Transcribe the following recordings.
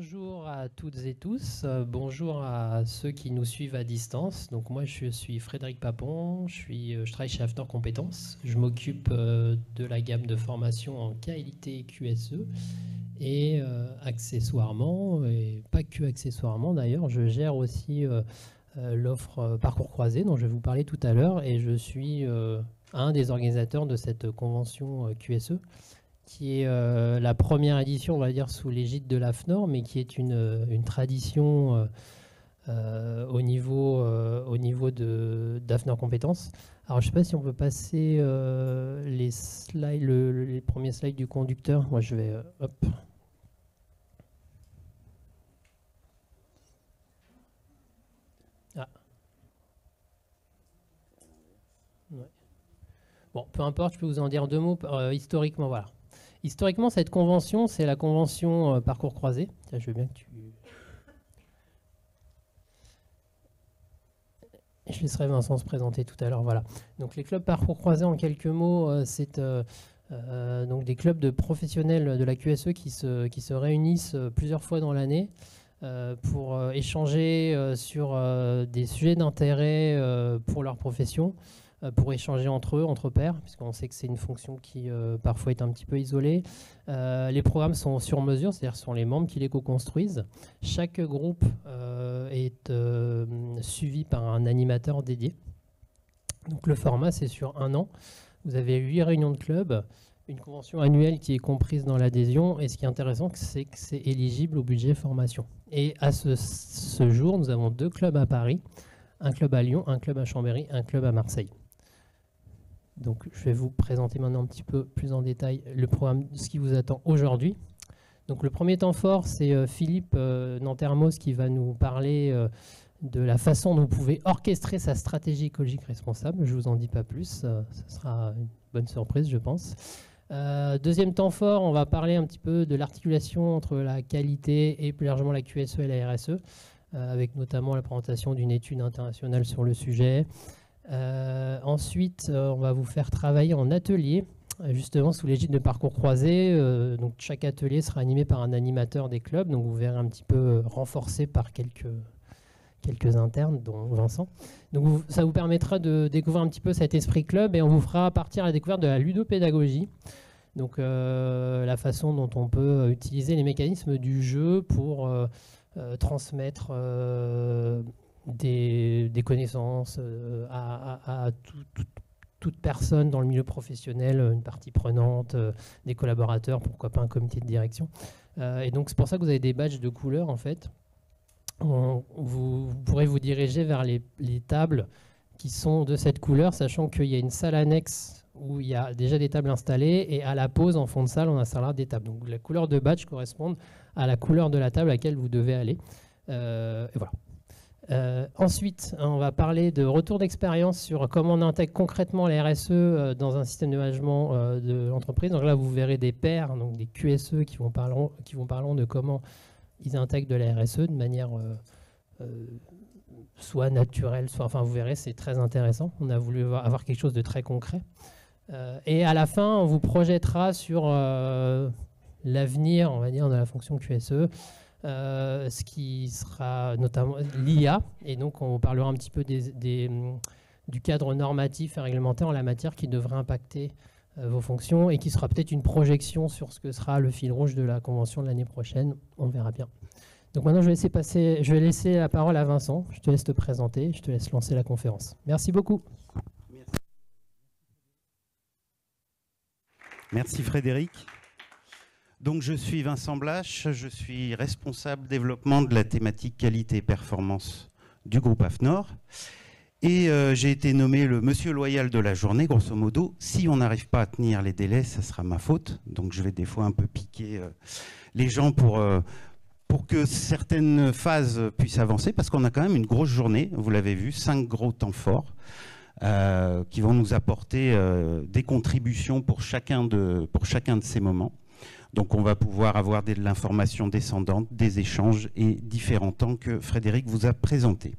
Bonjour à toutes et tous, bonjour à ceux qui nous suivent à distance. Donc moi je suis Frédéric Papon, je travaille chez After Compétences. Je m'occupe de la gamme de formation en qualité QSE et accessoirement, et pas que accessoirement d'ailleurs, je gère aussi l'offre Parcours Croisé dont je vais vous parler tout à l'heure et je suis un des organisateurs de cette convention QSE qui est la première édition, on va dire, sous l'égide de l'AFNOR, mais qui est une tradition au niveau d'AFNOR Compétences. Alors, je ne sais pas si on peut passer les slides, les premiers slides du conducteur. Moi, je vais... hop. Ah. Ouais. Bon, peu importe, je peux vous en dire deux mots. Historiquement, voilà. Historiquement, cette convention, c'est la convention Parcours Croisé. Tiens, je veux bien que tu... Je laisserai Vincent se présenter tout à l'heure. Voilà. Donc, les clubs Parcours Croisé, en quelques mots, c'est donc des clubs de professionnels de la QSE qui se réunissent plusieurs fois dans l'année pour échanger sur des sujets d'intérêt pour leur profession, pour échanger entre eux, entre pairs, puisqu'on sait que c'est une fonction qui parfois est un petit peu isolée. Les programmes sont sur mesure, c'est-à-dire ce sont les membres qui les co-construisent. Chaque groupe est suivi par un animateur dédié. Donc le format, c'est sur un an. Vous avez 8 réunions de club, une convention annuelle qui est comprise dans l'adhésion, et ce qui est intéressant, c'est que c'est éligible au budget formation. Et à ce jour, nous avons 2 clubs à Paris, un club à Lyon, un club à Chambéry, un club à Marseille. Donc je vais vous présenter maintenant un petit peu plus en détail le programme, ce qui vous attend aujourd'hui. Donc le premier temps fort, c'est Philippe Nantermos qui va nous parler de la façon dont vous pouvez orchestrer sa stratégie écologique responsable. Je ne vous en dis pas plus, ce sera une bonne surprise, je pense. Deuxième temps fort, on va parler un petit peu de l'articulation entre la qualité et plus largement la QSE et la RSE, avec notamment la présentation d'une étude internationale sur le sujet. Ensuite, on va vous faire travailler en atelier, justement sous l'égide de Parcours Croisé. Donc chaque atelier sera animé par un animateur des clubs, donc vous verrez un petit peu renforcé par quelques internes, dont Vincent. Donc ça vous permettra de découvrir un petit peu cet esprit club et on vous fera partir à la découverte de la ludopédagogie. Donc la façon dont on peut utiliser les mécanismes du jeu pour transmettre des connaissances à toute personne dans le milieu professionnel, une partie prenante, des collaborateurs, pourquoi pas un comité de direction. Et donc c'est pour ça que vous avez des badges de couleur en fait. Vous pourrez vous diriger vers les tables qui sont de cette couleur, sachant qu'il y a une salle annexe où il y a déjà des tables installées et à la pause, en fond de salle, on installera des tables. Donc la couleur de badge correspond à la couleur de la table à laquelle vous devez aller. Et voilà. Ensuite, on va parler de retour d'expérience sur comment on intègre concrètement la RSE dans un système de management de l'entreprise. Donc là, vous verrez des pairs, donc des QSE qui vont parler de comment ils intègrent de la RSE de manière soit naturelle, soit... Enfin, vous verrez, c'est très intéressant. On a voulu avoir quelque chose de très concret. Et à la fin, on vous projettera sur l'avenir, on va dire, de la fonction QSE, ce qui sera notamment l'IA. Et donc, on vous parlera un petit peu du cadre normatif et réglementaire en la matière qui devrait impacter vos fonctions et qui sera peut-être une projection sur ce que sera le fil rouge de la convention de l'année prochaine. On verra bien. Donc maintenant, je vais laisser la parole à Vincent. Je te laisse te présenter, je te laisse lancer la conférence. Merci beaucoup. Merci Frédéric. Donc je suis Vincent Blache, je suis responsable développement de la thématique qualité et performance du groupe AFNOR. Et j'ai été nommé le monsieur loyal de la journée, grosso modo. Si on n'arrive pas à tenir les délais, ça sera ma faute. Donc je vais des fois un peu piquer les gens pour que certaines phases puissent avancer, parce qu'on a quand même une grosse journée, vous l'avez vu, 5 gros temps forts qui vont nous apporter des contributions pour chacun de ces moments. Donc on va pouvoir avoir de l'information descendante, des échanges et différents temps que Frédéric vous a présentés.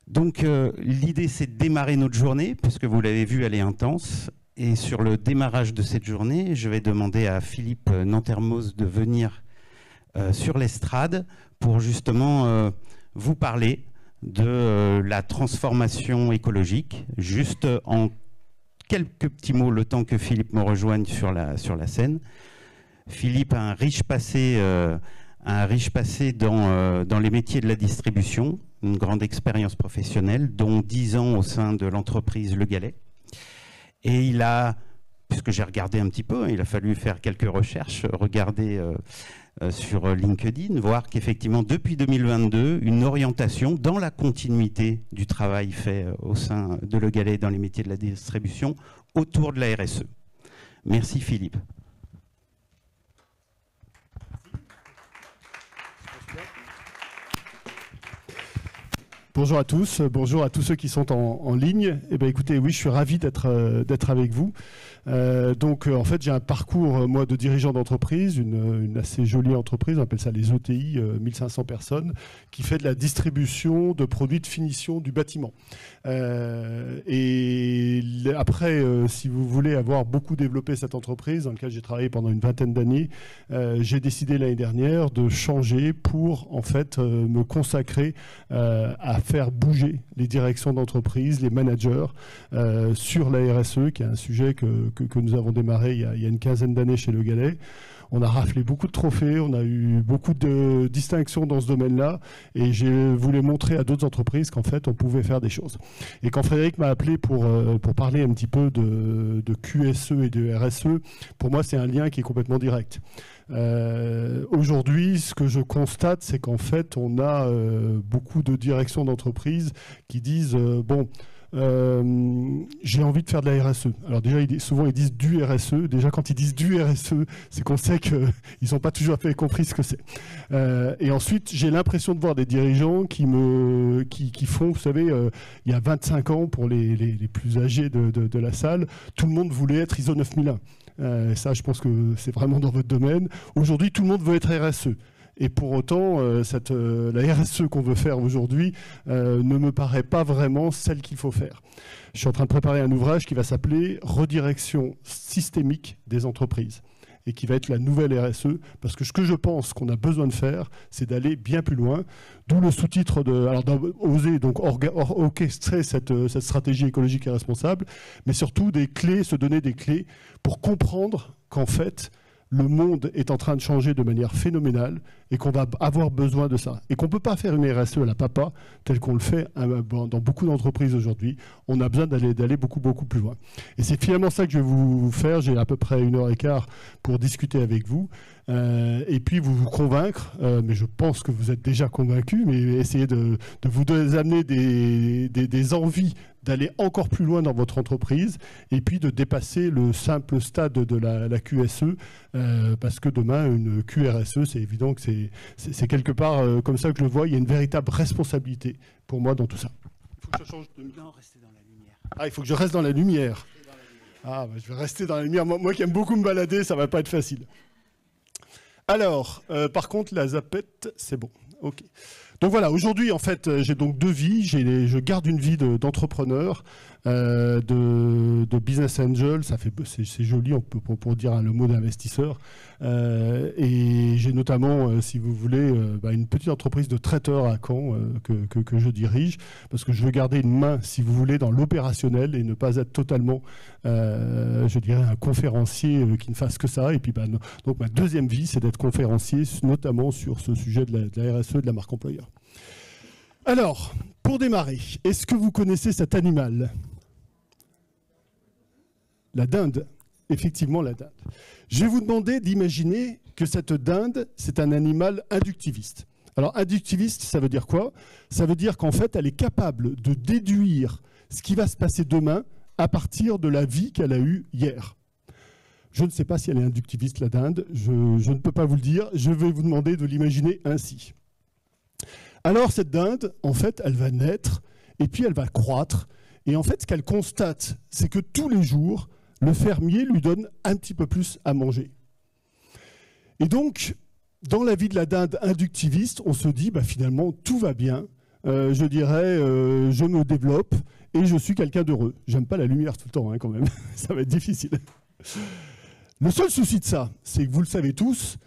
Donc l'idée, c'est de démarrer notre journée, puisque vous l'avez vu, elle est intense. Et sur le démarrage de cette journée, je vais demander à Philippe Nantermos de venir sur l'estrade pour justement vous parler de la transformation écologique, juste en quelques petits mots, le temps que Philippe me rejoigne sur la scène. Philippe a un riche passé dans les métiers de la distribution, une grande expérience professionnelle, dont 10 ans au sein de l'entreprise Le Galet. Et il a, puisque j'ai regardé un petit peu, il a fallu faire quelques recherches, regarder sur LinkedIn, voir qu'effectivement, depuis 2022, une orientation dans la continuité du travail fait au sein de Le Galet dans les métiers de la distribution autour de la RSE. Merci Philippe. Bonjour à tous, bonjour à tous ceux qui sont en ligne. Eh bien, écoutez, oui, je suis ravi d'être avec vous. En fait, j'ai un parcours, moi, de dirigeant d'entreprise, une assez jolie entreprise, on appelle ça les ETI, 1500 personnes, qui fait de la distribution de produits de finition du bâtiment. Et après, si vous voulez avoir beaucoup développé cette entreprise, dans laquelle j'ai travaillé pendant une vingtaine d'années, j'ai décidé l'année dernière de changer pour, en fait, me consacrer à faire bouger les directions d'entreprise, les managers, sur la RSE, qui est un sujet que nous avons démarré il y a une quinzaine d'années chez Le Galet. On a raflé beaucoup de trophées, on a eu beaucoup de distinctions dans ce domaine-là, et je voulais montrer à d'autres entreprises qu'en fait, on pouvait faire des choses. Et quand Frédéric m'a appelé pour parler un petit peu de QSE et de RSE, pour moi, c'est un lien qui est complètement direct. Aujourd'hui, ce que je constate, c'est qu'en fait, on a beaucoup de directions d'entreprises qui disent j'ai envie de faire de la RSE. Alors déjà, souvent ils disent du RSE. Déjà, quand ils disent du RSE, c'est qu'on sait qu'ils n'ont pas toujours compris ce que c'est. Et ensuite, j'ai l'impression de voir des dirigeants qui font, vous savez, il y a 25 ans, pour les plus âgés de la salle, tout le monde voulait être ISO 9001. Ça, je pense que c'est vraiment dans votre domaine. Aujourd'hui, tout le monde veut être RSE. Et pour autant, la RSE qu'on veut faire aujourd'hui ne me paraît pas vraiment celle qu'il faut faire. Je suis en train de préparer un ouvrage qui va s'appeler « Redirection systémique des entreprises » et qui va être la nouvelle RSE, parce que ce que je pense qu'on a besoin de faire, c'est d'aller bien plus loin, d'où le sous-titre oser donc orchestrer cette stratégie écologique et responsable, mais surtout se donner des clés pour comprendre qu'en fait, le monde est en train de changer de manière phénoménale et qu'on va avoir besoin de ça. Et qu'on ne peut pas faire une RSE à la papa, telle qu'on le fait dans beaucoup d'entreprises aujourd'hui. On a besoin d'aller beaucoup, beaucoup plus loin. Et c'est finalement ça que je vais vous faire. J'ai à peu près 1h15 pour discuter avec vous. Et puis vous convaincre, mais je pense que vous êtes déjà convaincus, mais essayer de vous amener des envies d'aller encore plus loin dans votre entreprise et puis de dépasser le simple stade de la QSE, parce que demain, une QRSE, c'est évident que c'est quelque part comme ça que je le vois. Il y a une véritable responsabilité pour moi dans tout ça. Il faut que je change de... Non, restez dans la lumière. Ah, il faut que je reste dans la lumière. Ah, bah, je vais rester dans la lumière. Moi qui aime beaucoup me balader, ça ne va pas être facile. Alors, par contre, la zapette, c'est bon. OK. Donc voilà, aujourd'hui, en fait, j'ai donc deux vies. Je garde une vie d'entrepreneur, de business angel, c'est joli pour dire le mot d'investisseur. Et j'ai notamment, si vous voulez, une petite entreprise de traiteur à Caen que je dirige, parce que je veux garder une main, si vous voulez, dans l'opérationnel et ne pas être totalement, je dirais, un conférencier qui ne fasse que ça. Et puis, donc ma deuxième vie, c'est d'être conférencier, notamment sur ce sujet de la RSE, de la marque employeur. Alors, pour démarrer, est-ce que vous connaissez cet animal ? La dinde, effectivement la dinde. Je vais vous demander d'imaginer que cette dinde, c'est un animal inductiviste. Alors inductiviste, ça veut dire quoi? Ça veut dire qu'en fait, elle est capable de déduire ce qui va se passer demain à partir de la vie qu'elle a eue hier. Je ne sais pas si elle est inductiviste, la dinde, je ne peux pas vous le dire, je vais vous demander de l'imaginer ainsi. Alors cette dinde, en fait, elle va naître et puis elle va croître. Et en fait, ce qu'elle constate, c'est que tous les jours, le fermier lui donne un petit peu plus à manger. Et donc, dans la vie de la dinde inductiviste, on se dit, finalement, tout va bien. Je dirais, je me développe et je suis quelqu'un d'heureux. J'aime pas la lumière tout le temps, quand même. Ça va être difficile. Le seul souci de ça, c'est que vous le savez tous,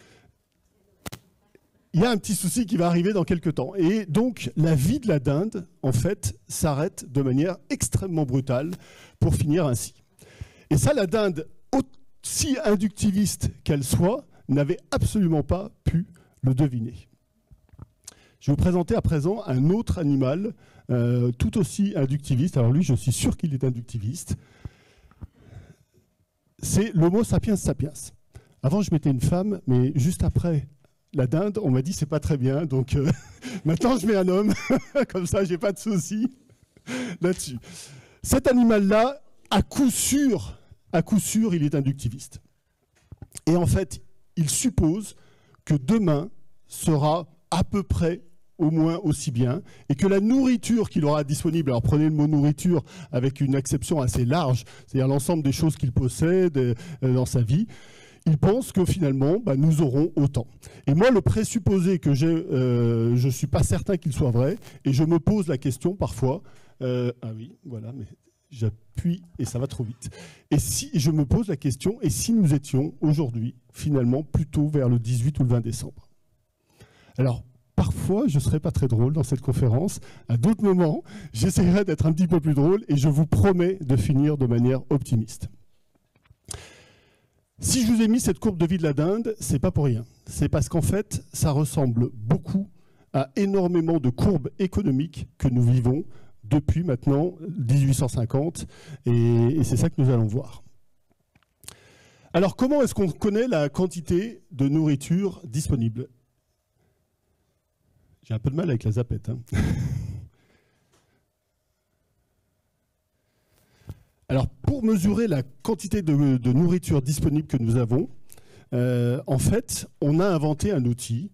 il y a un petit souci qui va arriver dans quelques temps. Et donc, la vie de la dinde, en fait, s'arrête de manière extrêmement brutale pour finir ainsi. Et ça, la dinde, aussi inductiviste qu'elle soit, n'avait absolument pas pu le deviner. Je vais vous présenter à présent un autre animal tout aussi inductiviste. Alors lui, je suis sûr qu'il est inductiviste. C'est l'Homo sapiens sapiens. Avant, je mettais une femme, mais juste après la dinde, on m'a dit c'est pas très bien. Donc maintenant, je mets un homme. Comme ça, j'ai pas de souci là-dessus. Cet animal-là, à coup sûr, il est inductiviste. Et en fait, il suppose que demain sera à peu près au moins aussi bien, et que la nourriture qu'il aura disponible, alors prenez le mot nourriture avec une acception assez large, c'est-à-dire l'ensemble des choses qu'il possède dans sa vie, il pense que finalement, nous aurons autant. Et moi, le présupposé que j'ai, je ne suis pas certain qu'il soit vrai, et je me pose la question parfois, ah oui, voilà, mais j'appuie et ça va trop vite. Et si je me pose la question, et si nous étions aujourd'hui, finalement, plutôt vers le 18 ou le 20 décembre? Alors, parfois, je ne serai pas très drôle dans cette conférence. À d'autres moments, j'essaierai d'être un petit peu plus drôle et je vous promets de finir de manière optimiste. Si je vous ai mis cette courbe de vie de la dinde, ce n'est pas pour rien. C'est parce qu'en fait, ça ressemble beaucoup à énormément de courbes économiques que nous vivons depuis maintenant 1850 et c'est ça que nous allons voir. Alors, comment est-ce qu'on connaît la quantité de nourriture disponible ? J'ai un peu de mal avec la zapette. Hein. Alors, pour mesurer la quantité de nourriture disponible que nous avons, en fait, on a inventé un outil,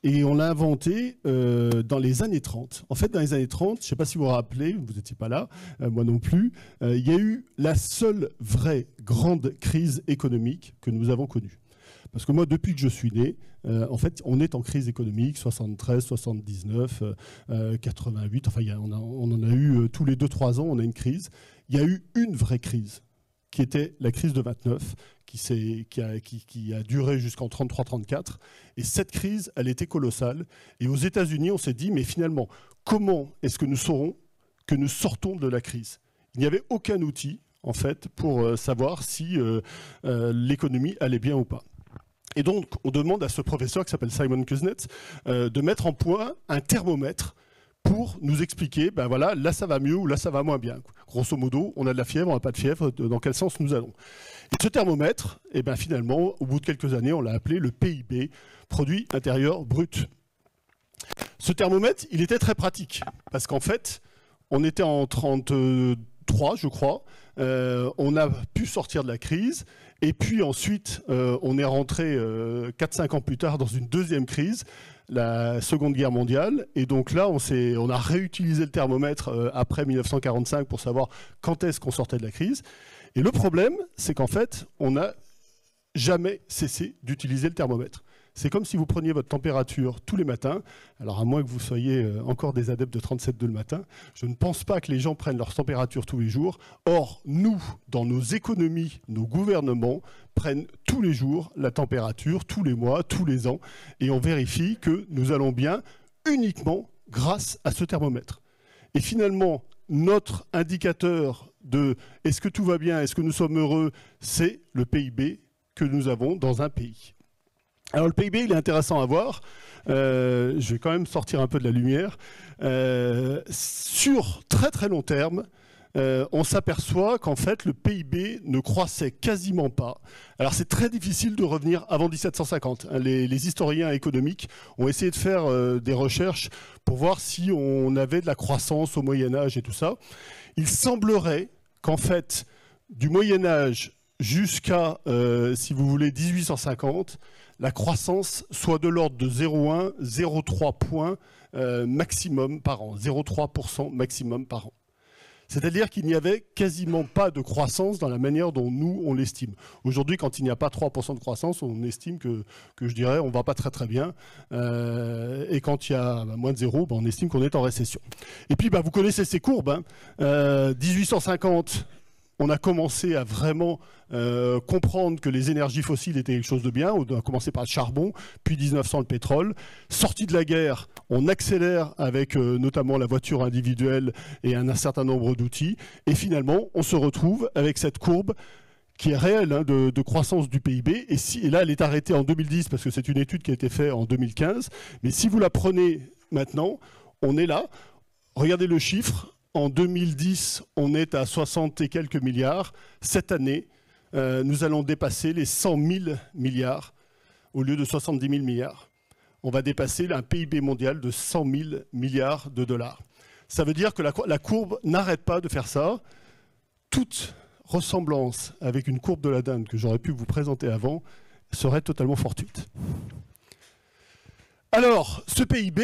et on l'a inventé dans les années 30. En fait, dans les années 30, je ne sais pas si vous vous rappelez, vous n'étiez pas là, moi non plus, il y a eu la seule vraie grande crise économique que nous avons connue. Parce que moi, depuis que je suis né, en fait, on est en crise économique, 73, 79, 88, enfin, on en a eu tous les 2-3 ans, on a une crise. Il y a eu une vraie crise, qui était la crise de 29, qui a duré jusqu'en 33-34. Et cette crise, elle était colossale. Et aux États-Unis, on s'est dit, mais finalement, comment est-ce que nous saurons que nous sortons de la crise? Il n'y avait aucun outil, en fait, pour savoir si l'économie allait bien ou pas. Et donc, on demande à ce professeur qui s'appelle Simon Kuznets de mettre en point un thermomètre pour nous expliquer, ben voilà, là ça va mieux ou là ça va moins bien. Grosso modo, on a de la fièvre, on n'a pas de fièvre, dans quel sens nous allons. Et ce thermomètre, eh ben finalement, au bout de quelques années, on l'a appelé le PIB, Produit Intérieur Brut. Ce thermomètre, il était très pratique, parce qu'en fait, on était en 33, je crois, on a pu sortir de la crise, et puis ensuite, on est rentré 4-5 ans plus tard dans une deuxième crise, la Seconde Guerre mondiale. Et donc là, on a réutilisé le thermomètre après 1945 pour savoir quand est-ce qu'on sortait de la crise. Et le problème, c'est qu'en fait, on n'a jamais cessé d'utiliser le thermomètre. C'est comme si vous preniez votre température tous les matins. Alors à moins que vous soyez encore des adeptes de 37,2 le matin, je ne pense pas que les gens prennent leur température tous les jours. Or, nous, dans nos économies, nos gouvernements prennent tous les jours la température, tous les mois, tous les ans, et on vérifie que nous allons bien uniquement grâce à ce thermomètre. Et finalement, notre indicateur de est-ce que tout va bien, est-ce que nous sommes heureux, c'est le PIB que nous avons dans un pays. Alors le PIB, il est intéressant à voir. Je vais quand même sortir un peu de la lumière. Sur très très long terme, on s'aperçoit qu'en fait le PIB ne croissait quasiment pas. Alors c'est très difficile de revenir avant 1750. Les historiens économiques ont essayé de faire des recherches pour voir si on avait de la croissance au Moyen-Âge et tout ça. Il semblerait qu'en fait, du Moyen-Âge jusqu'à, si vous voulez, 1850, la croissance soit de l'ordre de 0,1, 0,3 points maximum par an, 0,3% maximum par an. C'est-à-dire qu'il n'y avait quasiment pas de croissance dans la manière dont nous, on l'estime. Aujourd'hui, quand il n'y a pas 3% de croissance, on estime que je dirais, on ne va pas très très bien. Et quand il y a moins de 0, on estime qu'on est en récession. Et puis, vous connaissez ces courbes. 1850, on a commencé à vraiment comprendre que les énergies fossiles étaient quelque chose de bien. On a commencé par le charbon, puis 1900 le pétrole. Sorti de la guerre, on accélère avec notamment la voiture individuelle et un certain nombre d'outils. Et finalement, on se retrouve avec cette courbe qui est réelle hein, de croissance du PIB. Et là, elle est arrêtée en 2010 parce que c'est une étude qui a été faite en 2015. Mais si vous la prenez maintenant, on est là. Regardez le chiffre. En 2010, on est à 60 et quelques milliards. Cette année, nous allons dépasser les 100 000 milliards au lieu de 70 000 milliards. On va dépasser un PIB mondial de 100 000 milliards de dollars. Ça veut dire que la courbe n'arrête pas de faire ça. Toute ressemblance avec une courbe de la dinde que j'aurais pu vous présenter avant serait totalement fortuite. Alors, ce PIB,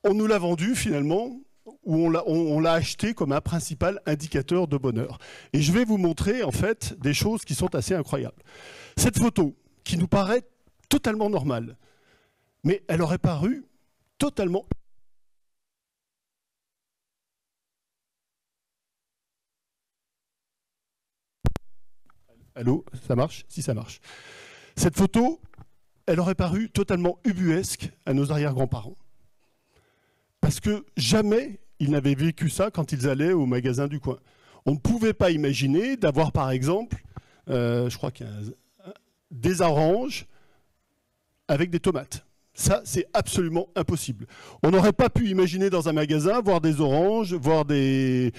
on nous l'a vendu finalement, ou on l'a acheté comme un principal indicateur de bonheur. Et je vais vous montrer en fait des choses qui sont assez incroyables. Cette photo, qui nous paraît totalement normale, mais elle aurait paru totalement... Allô, ça marche? Si, ça marche. Cette photo, elle aurait paru totalement ubuesque à nos arrière-grands-parents. Parce que jamais ils n'avaient vécu ça quand ils allaient au magasin du coin. On ne pouvait pas imaginer d'avoir, par exemple, je crois qu'il y a des oranges avec des tomates. Ça, c'est absolument impossible. On n'aurait pas pu imaginer dans un magasin voir des oranges, voir des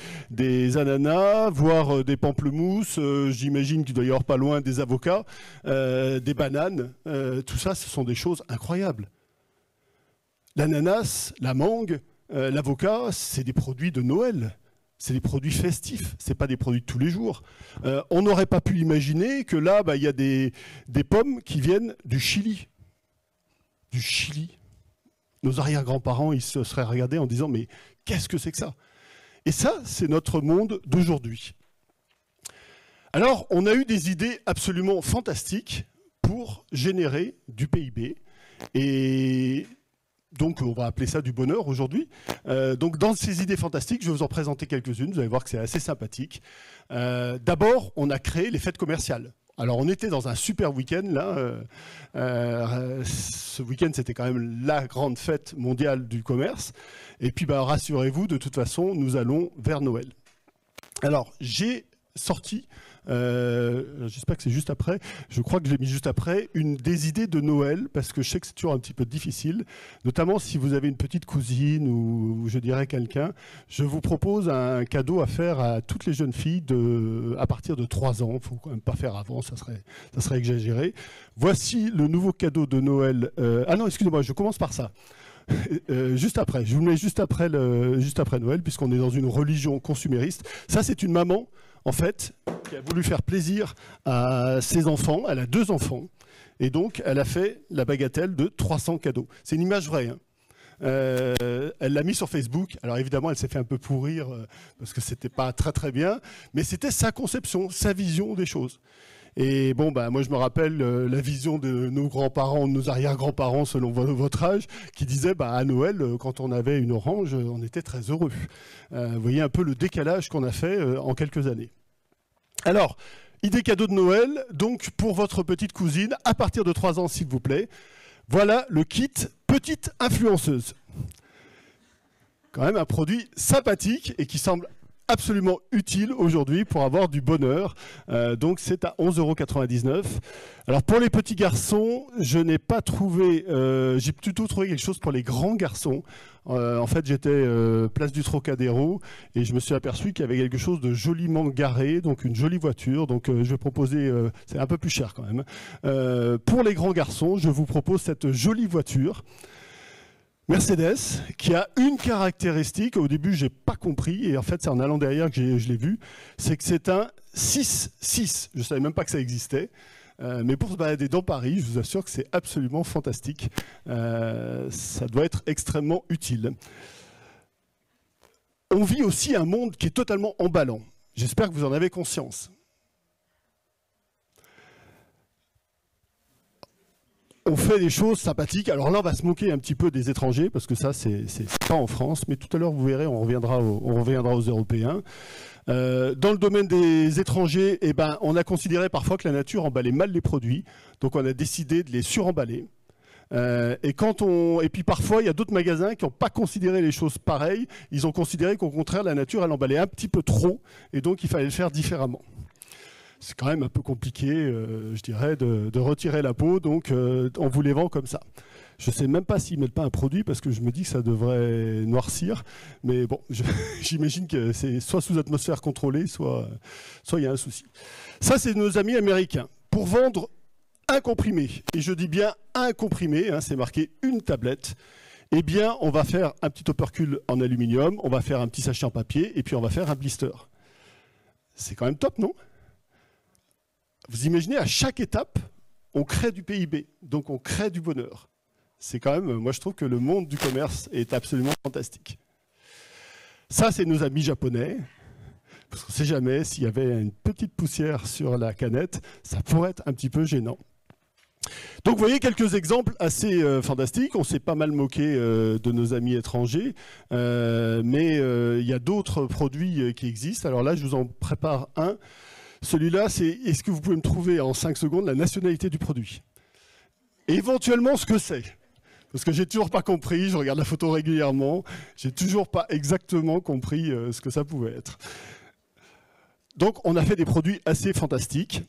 ananas, voir des pamplemousses, j'imagine qu'il doit y avoir pas loin des avocats, des bananes. Tout ça, ce sont des choses incroyables. L'ananas, la mangue, l'avocat, c'est des produits de Noël. C'est des produits festifs, ce n'est pas des produits de tous les jours. On n'aurait pas pu imaginer que là, il y a des pommes qui viennent du Chili. Du Chili. Nos arrière-grands-parents, ils se seraient regardés en disant « mais qu'est-ce que c'est que ça ?» Et ça, c'est notre monde d'aujourd'hui. Alors, on a eu des idées absolument fantastiques pour générer du PIB. Et donc, on va appeler ça du bonheur aujourd'hui. Donc, dans ces idées fantastiques, je vais vous en présenter quelques-unes. Vous allez voir que c'est assez sympathique. D'abord, on a créé les fêtes commerciales. Alors, on était dans un super week-end, là. Ce week-end, c'était quand même la grande fête mondiale du commerce. Et puis, rassurez-vous, de toute façon, nous allons vers Noël. Alors, j'ai sorti, j'espère que c'est juste après, je crois que je l'ai mis juste après, une des idées de Noël, parce que je sais que c'est toujours un petit peu difficile, notamment si vous avez une petite cousine ou je dirais quelqu'un, je vous propose un cadeau à faire à toutes les jeunes filles à partir de 3 ans, il ne faut quand même pas faire avant, ça serait exagéré. Voici le nouveau cadeau de Noël. Ah non, excusez-moi, je commence par ça. Juste après, je vous le mets juste après Noël, puisqu'on est dans une religion consumériste. Ça, c'est une maman, en fait, qui a voulu faire plaisir à ses enfants. Elle a 2 enfants. Et donc, elle a fait la bagatelle de 300 cadeaux. C'est une image vraie. Hein. Elle l'a mis sur Facebook. Alors évidemment, elle s'est fait un peu pourrir parce que c'était pas très très bien. Mais c'était sa conception, sa vision des choses. Et bon, moi je me rappelle la vision de nos grands-parents, de nos arrière-grands-parents selon votre âge, qui disaient à Noël, quand on avait une orange, on était très heureux. Vous voyez un peu le décalage qu'on a fait en quelques années. Alors, idée cadeau de Noël, donc pour votre petite cousine, à partir de 3 ans s'il vous plaît, voilà le kit petite influenceuse. Quand même un produit sympathique et qui semble absolument utile aujourd'hui pour avoir du bonheur. Donc c'est à 11,99 €. Alors pour les petits garçons, je n'ai pas trouvé, j'ai plutôt trouvé quelque chose pour les grands garçons. En fait j'étais place du Trocadéro et je me suis aperçu qu'il y avait quelque chose de joliment garé, donc une jolie voiture. Donc je vais proposer, c'est un peu plus cher quand même. Pour les grands garçons, je vous propose cette jolie voiture. Mercedes, qui a une caractéristique, au début je n'ai pas compris, et en fait c'est en allant derrière que je l'ai vu, c'est que c'est un 6-6, je ne savais même pas que ça existait, mais pour se balader dans Paris, je vous assure que c'est absolument fantastique, ça doit être extrêmement utile. On vit aussi un monde qui est totalement emballant, j'espère que vous en avez conscience. On fait des choses sympathiques. Alors là, on va se moquer un petit peu des étrangers, parce que ça, c'est pas en France. Mais tout à l'heure, vous verrez, on reviendra aux Européens. Dans le domaine des étrangers, eh ben, on a considéré parfois que la nature emballait mal les produits, donc on a décidé de les suremballer. Et puis parfois, il y a d'autres magasins qui n'ont pas considéré les choses pareilles. Ils ont considéré qu'au contraire, la nature, elle emballait un petit peu trop, et donc il fallait le faire différemment. C'est quand même un peu compliqué, je dirais, de retirer la peau, donc on vous les vend comme ça. Je ne sais même pas s'ils ne mettent pas un produit, parce que je me dis que ça devrait noircir, mais bon, j'imagine que c'est soit sous atmosphère contrôlée, soit il y a un souci. Ça, c'est nos amis américains. Pour vendre un comprimé, et je dis bien un comprimé, hein, c'est marqué une tablette, eh bien, on va faire un petit opercule en aluminium, on va faire un petit sachet en papier, et puis on va faire un blister. C'est quand même top, non ? Vous imaginez, à chaque étape, on crée du PIB, donc on crée du bonheur. C'est quand même, moi je trouve que le monde du commerce est absolument fantastique. Ça, c'est nos amis japonais. Parce qu'on ne sait jamais, s'il y avait une petite poussière sur la canette, ça pourrait être un petit peu gênant. Donc vous voyez quelques exemples assez fantastiques. On s'est pas mal moqué de nos amis étrangers, mais il y a d'autres produits qui existent. Alors là, je vous en prépare un. Celui-là, c'est est-ce que vous pouvez me trouver en 5 secondes la nationalité du produit? Et éventuellement ce que c'est. Parce que j'ai toujours pas compris, je regarde la photo régulièrement, j'ai toujours pas exactement compris ce que ça pouvait être. Donc on a fait des produits assez fantastiques.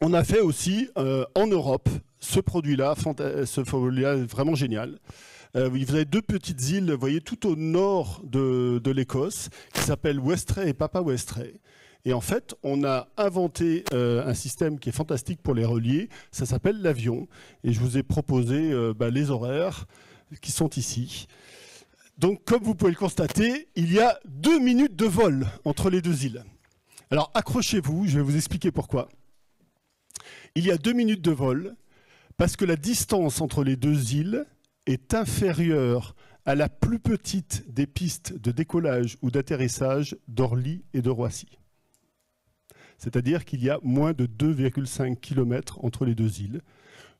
On a fait aussi en Europe ce produit-là vraiment génial. Vous avez deux petites îles, vous voyez, tout au nord de l'Écosse, qui s'appellent Westray et Papa Westray. Et en fait, on a inventé un système qui est fantastique pour les relier, ça s'appelle l'avion. Et je vous ai proposé les horaires qui sont ici. Donc, comme vous pouvez le constater, il y a 2 minutes de vol entre les deux îles. Alors, accrochez-vous, je vais vous expliquer pourquoi. Il y a 2 minutes de vol parce que la distance entre les deux îles est inférieure à la plus petite des pistes de décollage ou d'atterrissage d'Orly et de Roissy. C'est-à-dire qu'il y a moins de 2,5 km entre les deux îles.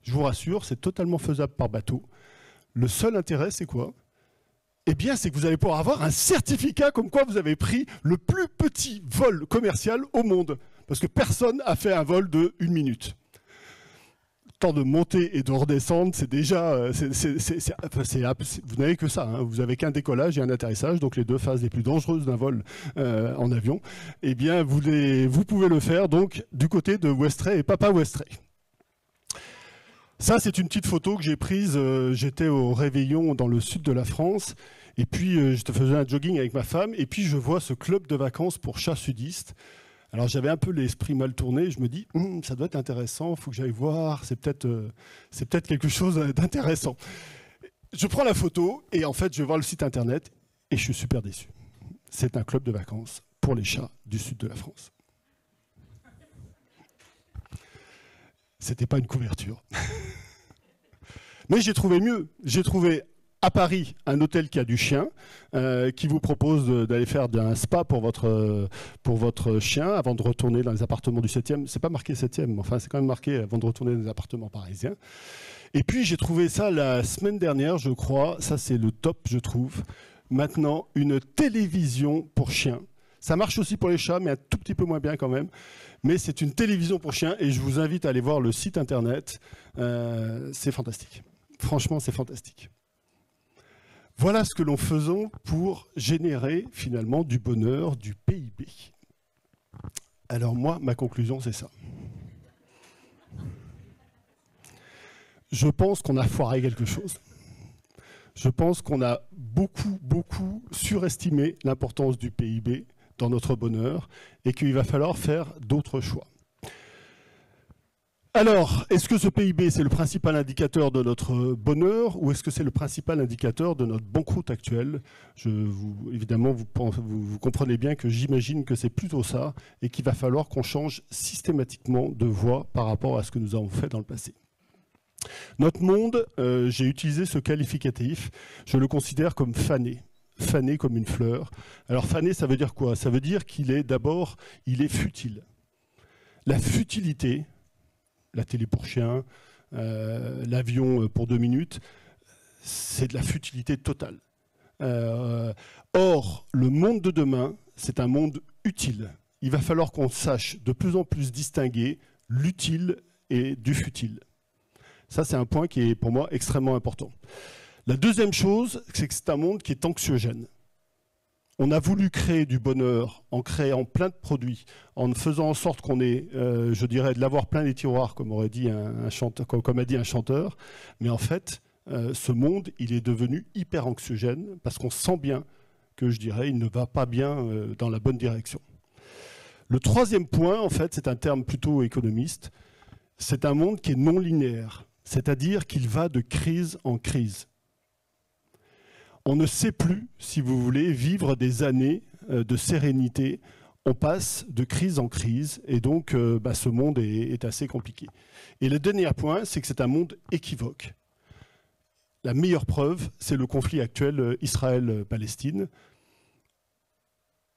Je vous rassure, c'est totalement faisable par bateau. Le seul intérêt, c'est quoi? Eh bien, c'est que vous allez pouvoir avoir un certificat comme quoi vous avez pris le plus petit vol commercial au monde. Parce que personne n'a fait un vol de 1 minute. Le temps de monter et de redescendre, c'est déjà... vous n'avez que ça, hein. Vous n'avez qu'un décollage et un atterrissage, donc les deux phases les plus dangereuses d'un vol en avion. Eh bien, vous pouvez le faire donc du côté de Westray et Papa Westray. Ça, c'est une petite photo que j'ai prise. J'étais au Réveillon dans le sud de la France. Et puis, je faisais un jogging avec ma femme. Et puis, je vois ce club de vacances pour chats sudistes. Alors j'avais un peu l'esprit mal tourné, je me dis ça doit être intéressant, il faut que j'aille voir, c'est peut-être quelque chose d'intéressant. Je prends la photo et en fait je vais voir le site internet et je suis super déçu. C'est un club de vacances pour les chats du sud de la France. C'était pas une couverture. Mais j'ai trouvé mieux, j'ai trouvé à Paris, un hôtel qui a du chien, qui vous propose d'aller faire un spa pour votre chien avant de retourner dans les appartements du 7e. C'est pas marqué 7e, mais enfin c'est quand même marqué avant de retourner dans les appartements parisiens. Et puis j'ai trouvé ça la semaine dernière, je crois, ça c'est le top je trouve. Maintenant, une télévision pour chiens. Ça marche aussi pour les chats, mais un tout petit peu moins bien quand même. Mais c'est une télévision pour chiens et je vous invite à aller voir le site internet. C'est fantastique. Franchement, c'est fantastique. Voilà ce que l'on faisait pour générer finalement du bonheur, du PIB. Alors moi, ma conclusion, c'est ça. Je pense qu'on a foiré quelque chose. Je pense qu'on a beaucoup surestimé l'importance du PIB dans notre bonheur et qu'il va falloir faire d'autres choix. Alors, est-ce que ce PIB, c'est le principal indicateur de notre bonheur ou est-ce que c'est le principal indicateur de notre banqueroute actuelle? Évidemment, vous comprenez bien que j'imagine que c'est plutôt ça et qu'il va falloir qu'on change systématiquement de voie par rapport à ce que nous avons fait dans le passé. Notre monde, j'ai utilisé ce qualificatif, je le considère comme fané. Fané comme une fleur. Alors fané, ça veut dire quoi? Ça veut dire qu'il est d'abord, il est futile. La futilité, la télé pour chien, l'avion pour 2 minutes, c'est de la futilité totale. Or, le monde de demain, c'est un monde utile. Il va falloir qu'on sache de plus en plus distinguer l'utile et du futile. Ça, c'est un point qui est pour moi extrêmement important. La deuxième chose, c'est que c'est un monde qui est anxiogène. On a voulu créer du bonheur en créant plein de produits, en faisant en sorte qu'on ait, je dirais, de l'avoir plein les tiroirs, comme aurait dit un chanteur, comme a dit un chanteur. Mais en fait, ce monde, il est devenu hyper anxiogène parce qu'on sent bien que, je dirais, il ne va pas bien dans la bonne direction. Le troisième point, en fait, c'est un terme plutôt économiste. C'est un monde qui est non linéaire, c'est-à-dire qu'il va de crise en crise. On ne sait plus, si vous voulez, vivre des années de sérénité. On passe de crise en crise et donc ce monde est assez compliqué. Et le dernier point, c'est que c'est un monde équivoque. La meilleure preuve, c'est le conflit actuel Israël-Palestine.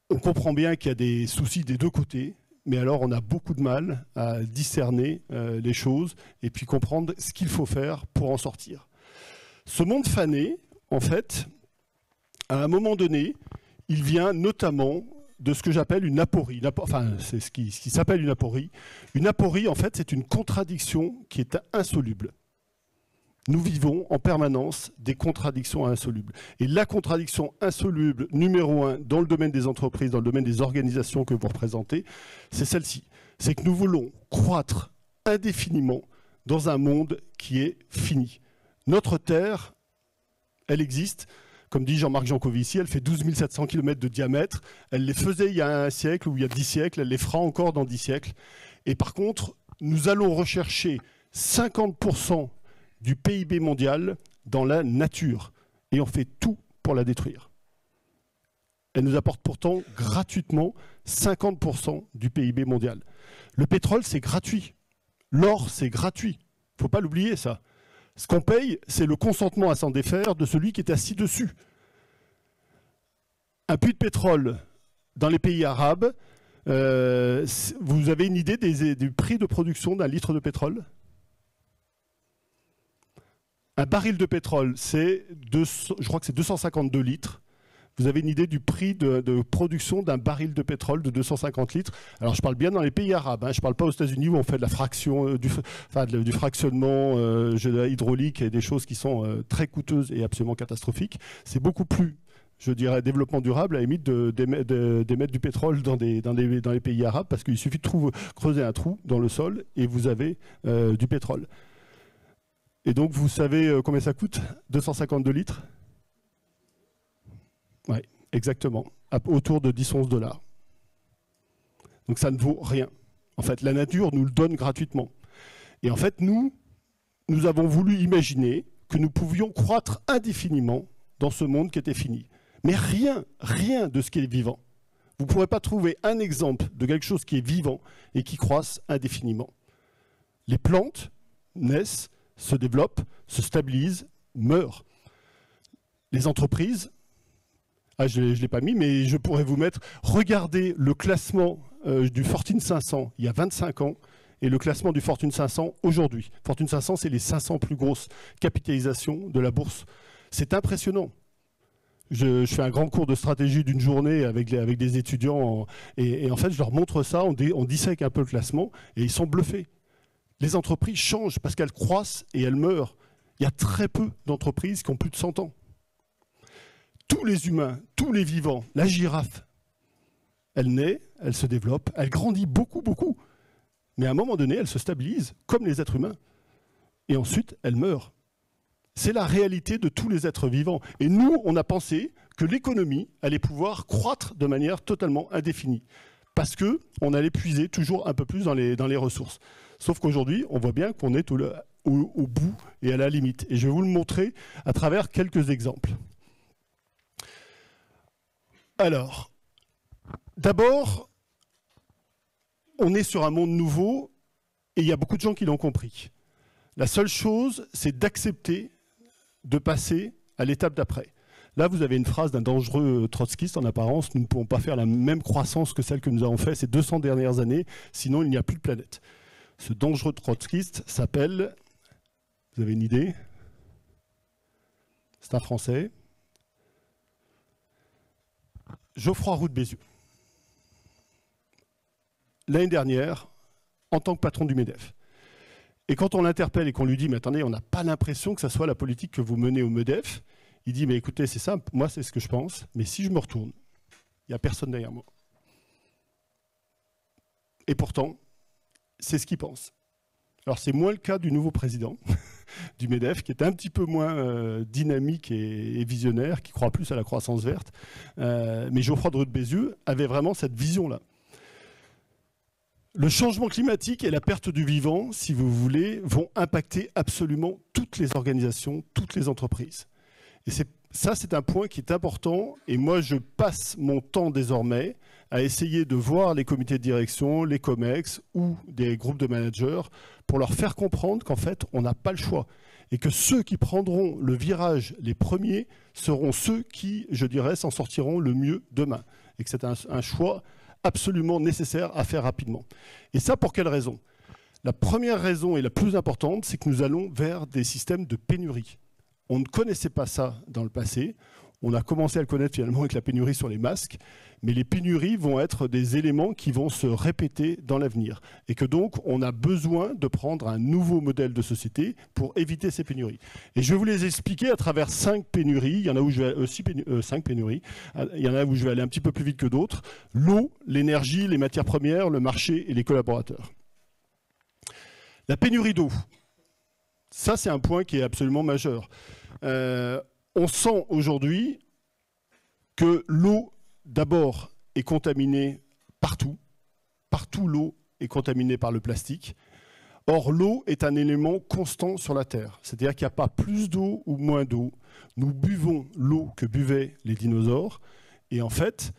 On comprend bien qu'il y a des soucis des deux côtés, mais alors on a beaucoup de mal à discerner les choses et puis comprendre ce qu'il faut faire pour en sortir. Ce monde fané, en fait, à un moment donné, il vient notamment de ce que j'appelle une aporie. Enfin, c'est ce qui s'appelle une aporie. Une aporie, en fait, c'est une contradiction qui est insoluble. Nous vivons en permanence des contradictions insolubles. Et la contradiction insoluble numéro 1 dans le domaine des entreprises, dans le domaine des organisations que vous représentez, c'est celle-ci. C'est que nous voulons croître indéfiniment dans un monde qui est fini. Notre Terre, elle existe. Comme dit Jean-Marc Jancovici, elle fait 12 700 km de diamètre. Elle les faisait il y a un siècle ou il y a 10 siècles. Elle les fera encore dans 10 siècles. Et par contre, nous allons rechercher 50% du PIB mondial dans la nature. Et on fait tout pour la détruire. Elle nous apporte pourtant gratuitement 50% du PIB mondial. Le pétrole, c'est gratuit. L'or, c'est gratuit. Il ne faut pas l'oublier, ça. Ce qu'on paye, c'est le consentement à s'en défaire de celui qui est assis dessus. Un puits de pétrole dans les pays arabes, vous avez une idée du prix de production d'un litre de pétrole? Un baril de pétrole, je crois que c'est 252 litres. Vous avez une idée du prix de production d'un baril de pétrole de 250 litres. Alors je parle bien dans les pays arabes, hein. Je ne parle pas aux États-Unis où on fait de la fraction, du fractionnement hydraulique et des choses qui sont très coûteuses et absolument catastrophiques. C'est beaucoup plus, je dirais, développement durable à la limite d'émettre du pétrole dans les pays arabes parce qu'il suffit de creuser un trou dans le sol et vous avez du pétrole. Et donc vous savez combien ça coûte? 252 litres? Oui, exactement, autour de 10-11 $. Donc ça ne vaut rien. En fait, la nature nous le donne gratuitement. Et en fait, nous avons voulu imaginer que nous pouvions croître indéfiniment dans ce monde qui était fini. Mais rien de ce qui est vivant. Vous ne pourrez pas trouver un exemple de quelque chose qui est vivant et qui croisse indéfiniment. Les plantes naissent, se développent, se stabilisent, meurent. Les entreprises... je ne l'ai pas mis, mais je pourrais vous mettre. Regardez le classement du Fortune 500 il y a 25 ans et le classement du Fortune 500 aujourd'hui. Fortune 500, c'est les 500 plus grosses capitalisations de la bourse. C'est impressionnant. Je fais un grand cours de stratégie d'une journée avec des étudiants et en fait, je leur montre ça, on dissèque un peu le classement et ils sont bluffés. Les entreprises changent parce qu'elles croissent et elles meurent. Il y a très peu d'entreprises qui ont plus de 100 ans. Tous les humains, tous les vivants, la girafe, elle naît, elle se développe, elle grandit beaucoup, beaucoup. Mais à un moment donné, elle se stabilise, comme les êtres humains. Et ensuite, elle meurt. C'est la réalité de tous les êtres vivants. Et nous, on a pensé que l'économie allait pouvoir croître de manière totalement indéfinie. Parce qu'on allait puiser toujours un peu plus dans les ressources. Sauf qu'aujourd'hui, on voit bien qu'on est au bout et à la limite. Et je vais vous le montrer à travers quelques exemples. Alors, d'abord, on est sur un monde nouveau et il y a beaucoup de gens qui l'ont compris. La seule chose, c'est d'accepter de passer à l'étape d'après. Là, vous avez une phrase d'un dangereux trotskiste en apparence. Nous ne pouvons pas faire la même croissance que celle que nous avons fait ces 200 dernières années, sinon il n'y a plus de planète. Ce dangereux trotskiste s'appelle, vous avez une idée? C'est un Français. Geoffroy Roux de Bézieux. l'année dernière, en tant que patron du MEDEF. Et quand on l'interpelle et qu'on lui dit « Mais attendez, on n'a pas l'impression que ça soit la politique que vous menez au MEDEF », il dit « Mais écoutez, c'est simple, moi c'est ce que je pense, mais si je me retourne, il n'y a personne derrière moi. » Et pourtant, c'est ce qu'il pense. Alors c'est moins le cas du nouveau président du MEDEF, qui est un petit peu moins dynamique et visionnaire, qui croit plus à la croissance verte. Mais Geoffroy de Bézieux avait vraiment cette vision-là. Le changement climatique et la perte du vivant, si vous voulez, vont impacter absolument toutes les organisations, toutes les entreprises. Et ça, c'est un point qui est important. Et moi, je passe mon temps désormais à essayer de voir les comités de direction, les COMEX ou des groupes de managers pour leur faire comprendre qu'en fait, on n'a pas le choix. Et que ceux qui prendront le virage les premiers seront ceux qui, je dirais, s'en sortiront le mieux demain. Et que c'est un choix absolument nécessaire à faire rapidement. Et ça, pour quelle raison? La première raison et la plus importante, c'est que nous allons vers des systèmes de pénurie. On ne connaissait pas ça dans le passé. On a commencé à le connaître finalement avec la pénurie sur les masques. Mais les pénuries vont être des éléments qui vont se répéter dans l'avenir. Et que donc, on a besoin de prendre un nouveau modèle de société pour éviter ces pénuries. Et je vais vous les expliquer à travers 5 pénuries. Il y en a où je vais 5 pénuries. Il y en a où je vais aller un petit peu plus vite que d'autres. L'eau, l'énergie, les matières premières, le marché et les collaborateurs. La pénurie d'eau. Ça, c'est un point qui est absolument majeur. On sent aujourd'hui que l'eau, d'abord, est contaminée partout. Partout, l'eau est contaminée par le plastique. Or, l'eau est un élément constant sur la Terre. C'est-à-dire qu'il n'y a pas plus d'eau ou moins d'eau. Nous buvons l'eau que buvaient les dinosaures. Et en fait,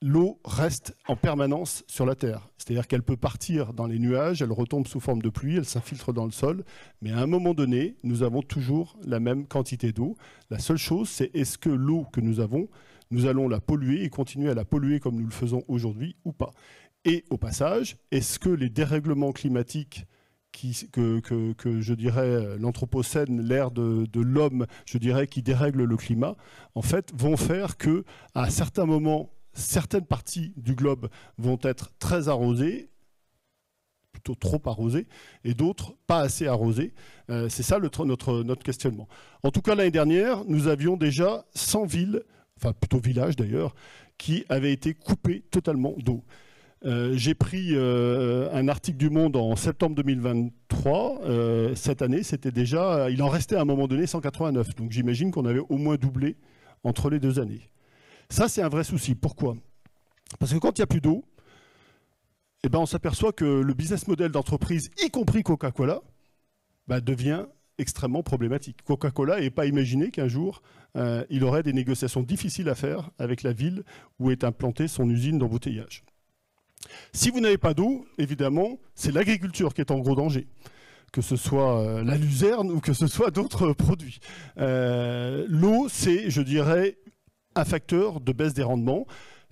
l'eau reste en permanence sur la Terre. C'est-à-dire qu'elle peut partir dans les nuages, elle retombe sous forme de pluie, elle s'infiltre dans le sol. Mais à un moment donné, nous avons toujours la même quantité d'eau. La seule chose, c'est est-ce que l'eau que nous avons, nous allons la polluer et continuer à la polluer comme nous le faisons aujourd'hui ou pas. Et au passage, est-ce que les dérèglements climatiques que je dirais l'anthropocène, l'ère de l'homme, je dirais, qui dérègle le climat, en fait, vont faire que à certains moments, certaines parties du globe vont être très arrosées, plutôt trop arrosées, et d'autres pas assez arrosées. C'est ça notre questionnement. En tout cas, l'année dernière, nous avions déjà 100 villes, enfin plutôt villages d'ailleurs, qui avaient été coupés totalement d'eau. J'ai pris un article du Monde en septembre 2023. Cette année, c'était déjà, il en restait à un moment donné 189. Donc j'imagine qu'on avait au moins doublé entre les 2 années. Ça, c'est un vrai souci. Pourquoi? Parce que quand il n'y a plus d'eau, eh ben, on s'aperçoit que le business model d'entreprise, y compris Coca-Cola, devient extrêmement problématique. Coca-Cola n'est pas imaginé qu'un jour, il aurait des négociations difficiles à faire avec la ville où est implantée son usine d'embouteillage. Si vous n'avez pas d'eau, évidemment, c'est l'agriculture qui est en gros danger. Que ce soit la luzerne ou que ce soit d'autres produits. L'eau, c'est, je dirais, un facteur de baisse des rendements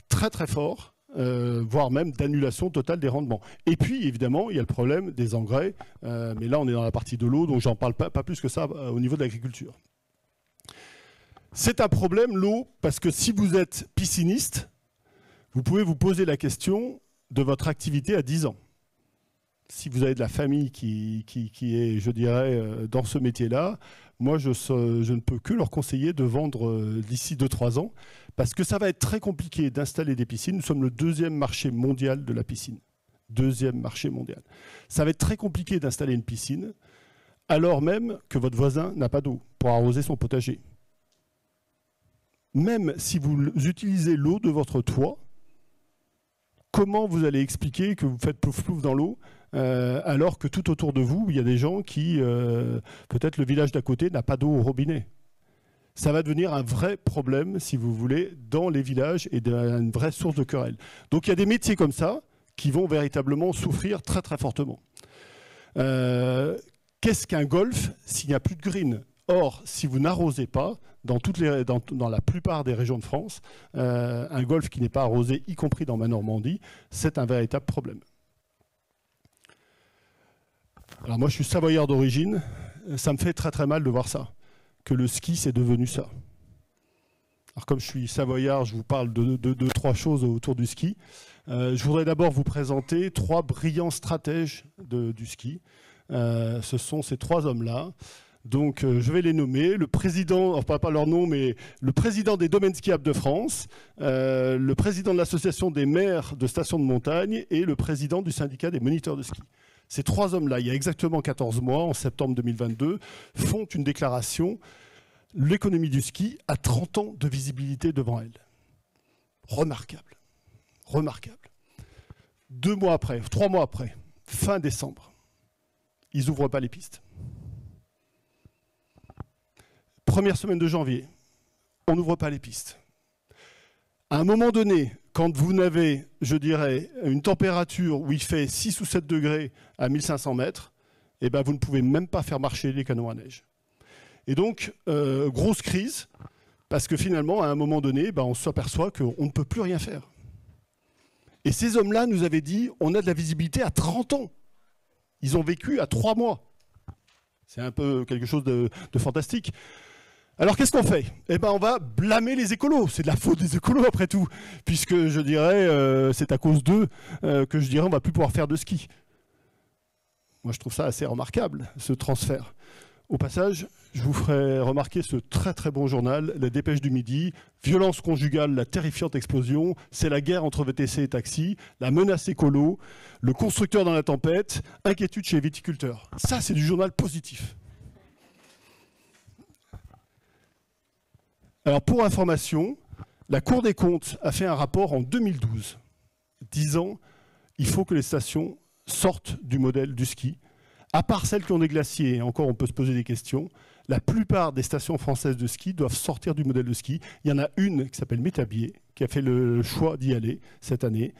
très très fort, voire même d'annulation totale des rendements. Et puis évidemment, il y a le problème des engrais, mais là on est dans la partie de l'eau, donc j'en parle pas plus que ça au niveau de l'agriculture. C'est un problème, l'eau, parce que si vous êtes pisciniste, vous pouvez vous poser la question de votre activité à 10 ans. Si vous avez de la famille qui est, je dirais, dans ce métier-là, moi, je ne peux que leur conseiller de vendre d'ici 2-3 ans, parce que ça va être très compliqué d'installer des piscines. Nous sommes le 2e marché mondial de la piscine. 2e marché mondial. Ça va être très compliqué d'installer une piscine, alors même que votre voisin n'a pas d'eau pour arroser son potager. Même si vous utilisez l'eau de votre toit, comment vous allez expliquer que vous faites plouf-plouf dans l'eau alors que tout autour de vous, il y a des gens qui, peut-être le village d'à côté, n'a pas d'eau au robinet. Ça va devenir un vrai problème, si vous voulez, dans les villages et une vraie source de querelle. Donc il y a des métiers comme ça qui vont véritablement souffrir très très fortement. Qu'est-ce qu'un golf s'il n'y a plus de green? Or, si vous n'arrosez pas, dans la plupart des régions de France, un golf qui n'est pas arrosé, y compris dans ma Normandie, c'est un véritable problème. Alors moi, je suis savoyard d'origine. Ça me fait très très mal de voir ça, que le ski, c'est devenu ça. Alors comme je suis savoyard, je vous parle de trois choses autour du ski. Je voudrais d'abord vous présenter trois brillants stratèges du ski. Ce sont ces trois hommes-là. Donc je vais les nommer. Le président, enfin pas leur nom, mais le président des domaines skiables de France, le président de l'association des maires de stations de montagne et le président du syndicat des moniteurs de ski. Ces trois hommes-là, il y a exactement 14 mois, en septembre 2022, font une déclaration. L'économie du ski a 30 ans de visibilité devant elle. Remarquable. Remarquable. 2 mois après, 3 mois après, fin décembre, ils n'ouvrent pas les pistes. Première semaine de janvier, on n'ouvre pas les pistes. À un moment donné, quand vous n'avez, je dirais, une température où il fait 6 ou 7 degrés à 1500 mètres, eh ben vous ne pouvez même pas faire marcher les canons à neige. Et donc, grosse crise, parce que finalement, à un moment donné, ben, on s'aperçoit qu'on ne peut plus rien faire. Et ces hommes-là nous avaient dit, on a de la visibilité à 30 ans. Ils ont vécu à 3 mois. C'est un peu quelque chose de fantastique. Alors qu'est-ce qu'on fait? Eh ben on va blâmer les écolos. C'est de la faute des écolos après tout, puisque je dirais c'est à cause d'eux que je dirais on va plus pouvoir faire de ski. Moi je trouve ça assez remarquable, ce transfert. Au passage, je vous ferai remarquer ce très très bon journal, La Dépêche du Midi, violence conjugale, la terrifiante explosion, c'est la guerre entre VTC et taxi, la menace écolo, le constructeur dans la tempête, inquiétude chez les viticulteurs. Ça c'est du journal positif. Alors pour information, la Cour des comptes a fait un rapport en 2012 disant il faut que les stations sortent du modèle du ski. À part celles qui ont des glaciers, et encore on peut se poser des questions, la plupart des stations françaises de ski doivent sortir du modèle de ski. Il y en a une qui s'appelle Métabier, qui a fait le choix d'y aller cette année.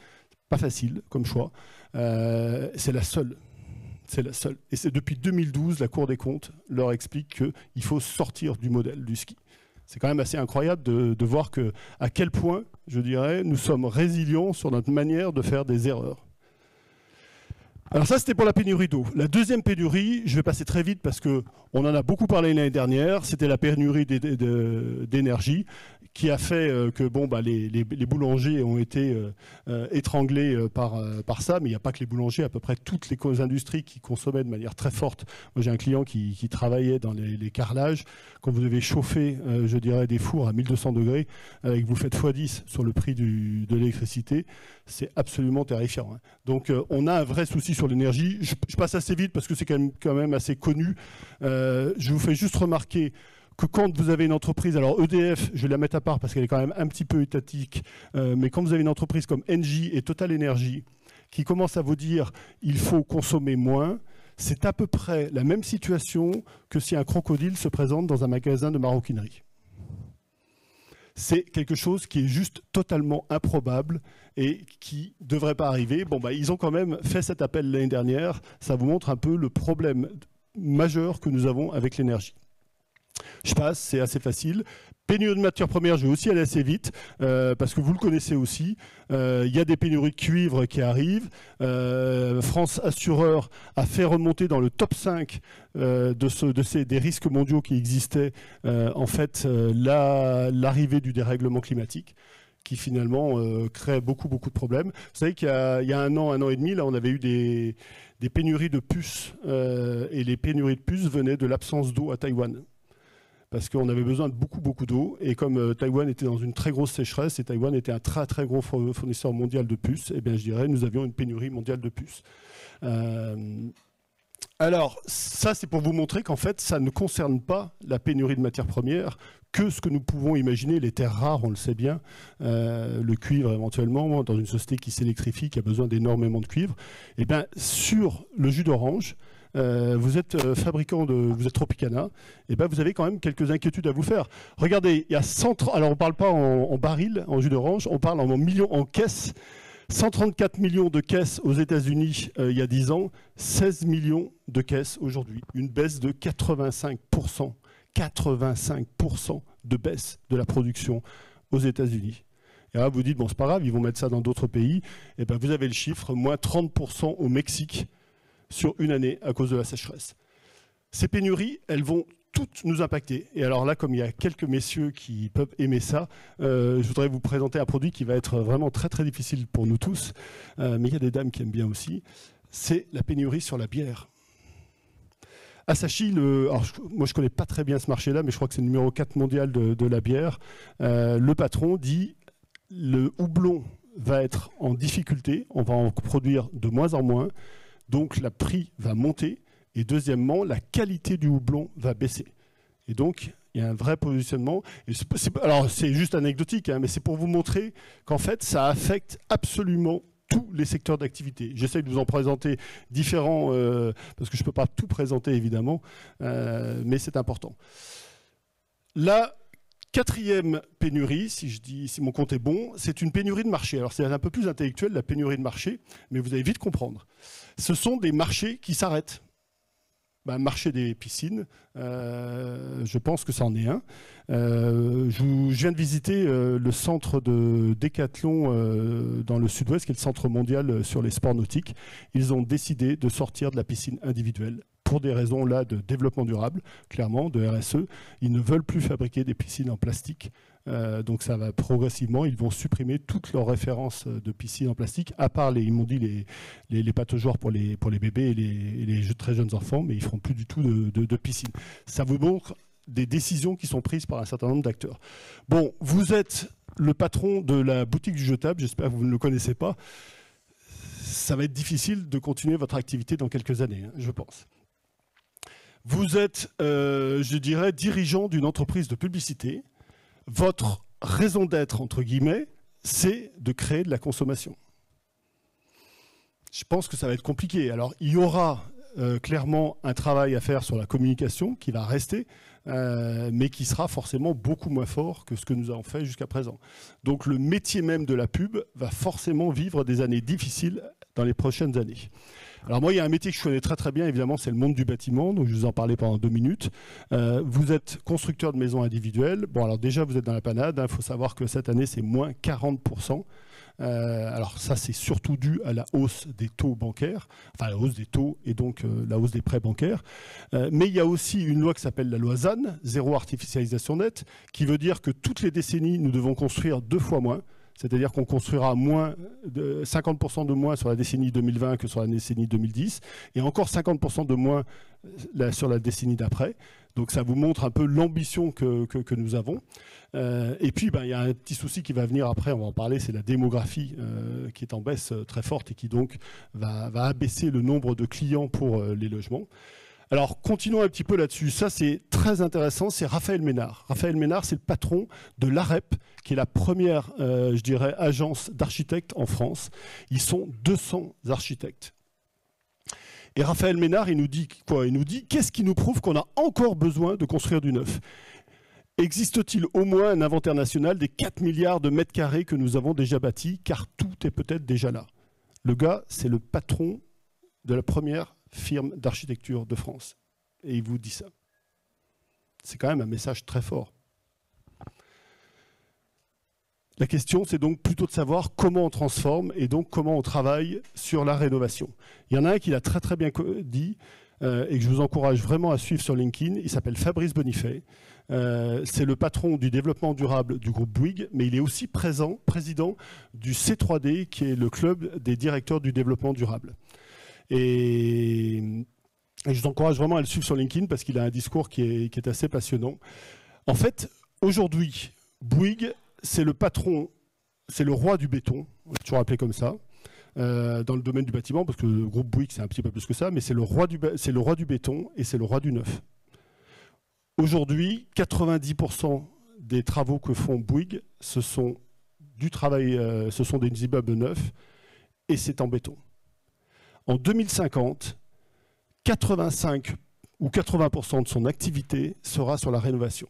Pas facile comme choix. C'est la seule. C'est la seule. Et c'est depuis 2012, la Cour des comptes leur explique qu'il faut sortir du modèle du ski. C'est quand même assez incroyable de voir à quel point, je dirais, nous sommes résilients sur notre manière de faire des erreurs. Alors ça, c'était pour la pénurie d'eau. La deuxième pénurie, je vais passer très vite parce qu'on en a beaucoup parlé l'année dernière, c'était la pénurie d'énergie qui a fait que bon, bah, les boulangers ont été étranglés par ça, mais il n'y a pas que les boulangers, à peu près toutes les industries qui consommaient de manière très forte. Moi, j'ai un client qui travaillait dans les carrelages. Quand vous devez chauffer, je dirais, des fours à 1200 degrés, et que vous faites x10 sur le prix de l'électricité, c'est absolument terrifiant. Hein. Donc, on a un vrai souci sur l'énergie. Je passe assez vite parce que c'est quand même assez connu. Je vous fais juste remarquer que quand vous avez une entreprise, alors EDF, je vais la mettre à part parce qu'elle est quand même un petit peu étatique, mais quand vous avez une entreprise comme Engie et Total Energy qui commence à vous dire il faut consommer moins, c'est à peu près la même situation que si un crocodile se présente dans un magasin de maroquinerie. C'est quelque chose qui est juste totalement improbable et qui ne devrait pas arriver. Bon, bah, ils ont quand même fait cet appel l'année dernière. Ça vous montre un peu le problème majeur que nous avons avec l'énergie. Je passe, c'est assez facile. Pénurie de matières premières, je vais aussi aller assez vite, parce que vous le connaissez aussi. Il y a des pénuries de cuivre qui arrivent. France Assureur a fait remonter dans le top 5 des risques mondiaux qui existaient, en fait, l'arrivée du dérèglement climatique, qui finalement crée beaucoup de problèmes. Vous savez qu'il y a un an et demi, là, on avait eu des pénuries de puces, et les pénuries de puces venaient de l'absence d'eau à Taïwan. Parce qu'on avait besoin de beaucoup d'eau, et comme Taïwan était dans une très grosse sécheresse, et Taïwan était un très gros fournisseur mondial de puces, eh bien, je dirais nous avions une pénurie mondiale de puces. Alors, ça c'est pour vous montrer qu'en fait, ça ne concerne pas la pénurie de matières premières, que ce que nous pouvons imaginer, les terres rares, on le sait bien, le cuivre éventuellement, dans une société qui s'électrifie, qui a besoin d'énormément de cuivre. Eh bien, sur le jus d'orange, vous êtes fabricant vous êtes Tropicana, et ben vous avez quand même quelques inquiétudes à vous faire. Regardez, il y a 130, alors on ne parle pas en baril, en jus d'orange, on parle en millions, en caisses. 134 millions de caisses aux États-Unis il y a 10 ans, 16 millions de caisses aujourd'hui. Une baisse de 85%. 85% de baisse de la production aux États-Unis. Et là, vous dites, bon, c'est pas grave, ils vont mettre ça dans d'autres pays. Et ben, vous avez le chiffre, moins 30% au Mexique sur une année à cause de la sécheresse. Ces pénuries, elles vont toutes nous impacter. Et alors là, comme il y a quelques messieurs qui peuvent aimer ça, je voudrais vous présenter un produit qui va être vraiment très très difficile pour nous tous, mais il y a des dames qui aiment bien aussi, c'est la pénurie sur la bière. Asahi, moi je ne connais pas très bien ce marché-là, mais je crois que c'est le numéro 4 mondial de la bière. Le patron dit le houblon va être en difficulté, on va en produire de moins en moins, donc le prix va monter. Et deuxièmement, la qualité du houblon va baisser. Et donc, il y a un vrai positionnement. Alors, c'est juste anecdotique, hein, mais c'est pour vous montrer qu'en fait, ça affecte absolument tous les secteurs d'activité. J'essaie de vous en présenter différents, parce que je ne peux pas tout présenter, évidemment, mais c'est important. La quatrième pénurie, si mon compte est bon, c'est une pénurie de marché. Alors, c'est un peu plus intellectuel, la pénurie de marché, mais vous allez vite comprendre. Ce sont des marchés qui s'arrêtent. Marché des piscines, je pense que ça en est un. Je viens de visiter le centre de Décathlon dans le sud-ouest, qui est le centre mondial sur les sports nautiques. Ils ont décidé de sortir de la piscine individuelle pour des raisons là de développement durable, clairement, de RSE. Ils ne veulent plus fabriquer des piscines en plastique. Donc ça va progressivement, ils vont supprimer toutes leurs références de piscines en plastique, à part, ils m'ont dit, les pataugeoires pour les bébés et les très jeunes enfants, mais ils ne feront plus du tout de piscine. Ça vous montre des décisions qui sont prises par un certain nombre d'acteurs. Bon, vous êtes le patron de la boutique du jetable, j'espère que vous ne le connaissez pas. Ça va être difficile de continuer votre activité dans quelques années, hein, je pense. Vous êtes, je dirais, dirigeant d'une entreprise de publicité. Votre raison d'être, entre guillemets, c'est de créer de la consommation. Je pense que ça va être compliqué. Alors, il y aura clairement un travail à faire sur la communication qui va rester, mais qui sera forcément beaucoup moins fort que ce que nous avons fait jusqu'à présent. Donc, le métier même de la pub va forcément vivre des années difficiles dans les prochaines années. Alors moi, il y a un métier que je connais très très bien, évidemment, c'est le monde du bâtiment, donc je vous en parlais pendant 2 minutes. Vous êtes constructeur de maisons individuelles. Bon, alors déjà, vous êtes dans la panade. Il faut savoir que cette année, c'est moins 40%. Alors ça, c'est surtout dû à la hausse des taux bancaires, enfin la hausse des taux et donc la hausse des prêts bancaires. Mais il y a aussi une loi qui s'appelle la loi ZAN, zéro artificialisation nette, qui veut dire que toutes les décennies, nous devons construire 2 fois moins. C'est-à-dire qu'on construira 50% de moins sur la décennie 2020 que sur la décennie 2010, et encore 50% de moins sur la décennie d'après. Donc ça vous montre un peu l'ambition que nous avons. Et puis, il y a un petit souci qui va venir après, on va en parler, c'est la démographie qui est en baisse très forte et qui donc va abaisser le nombre de clients pour les logements. Alors, continuons un petit peu là-dessus. Ça, c'est très intéressant. C'est Raphaël Ménard. Raphaël Ménard, c'est le patron de l'AREP, qui est la première, je dirais, agence d'architectes en France. Ils sont 200 architectes. Et Raphaël Ménard, il nous dit quoi? Il nous dit, qu'est-ce qui nous prouve qu'on a encore besoin de construire du neuf? Existe-t-il au moins un inventaire national des 4 milliards de mètres carrés que nous avons déjà bâtis, car tout est peut-être déjà là? Le gars, c'est le patron de la première firme d'architecture de France. Et il vous dit ça. C'est quand même un message très fort. La question, c'est donc plutôt de savoir comment on transforme et donc comment on travaille sur la rénovation. Il y en a un qui l'a très très bien dit et que je vous encourage vraiment à suivre sur LinkedIn. Il s'appelle Fabrice Bonifay. C'est le patron du développement durable du groupe Bouygues, mais il est aussi président du C3D, qui est le club des directeurs du développement durable. Et je vous encourage vraiment à le suivre sur LinkedIn parce qu'il a un discours qui est assez passionnant. En fait, aujourd'hui, Bouygues, c'est le patron, c'est le roi du béton, on l'a toujours appelé comme ça, dans le domaine du bâtiment, parce que le groupe Bouygues, c'est un petit peu plus que ça, mais c'est le roi du béton et c'est le roi du neuf. Aujourd'hui, 90% des travaux que font Bouygues, ce sont des immeubles neufs et c'est en béton. En 2050, 85 ou 80% de son activité sera sur la rénovation.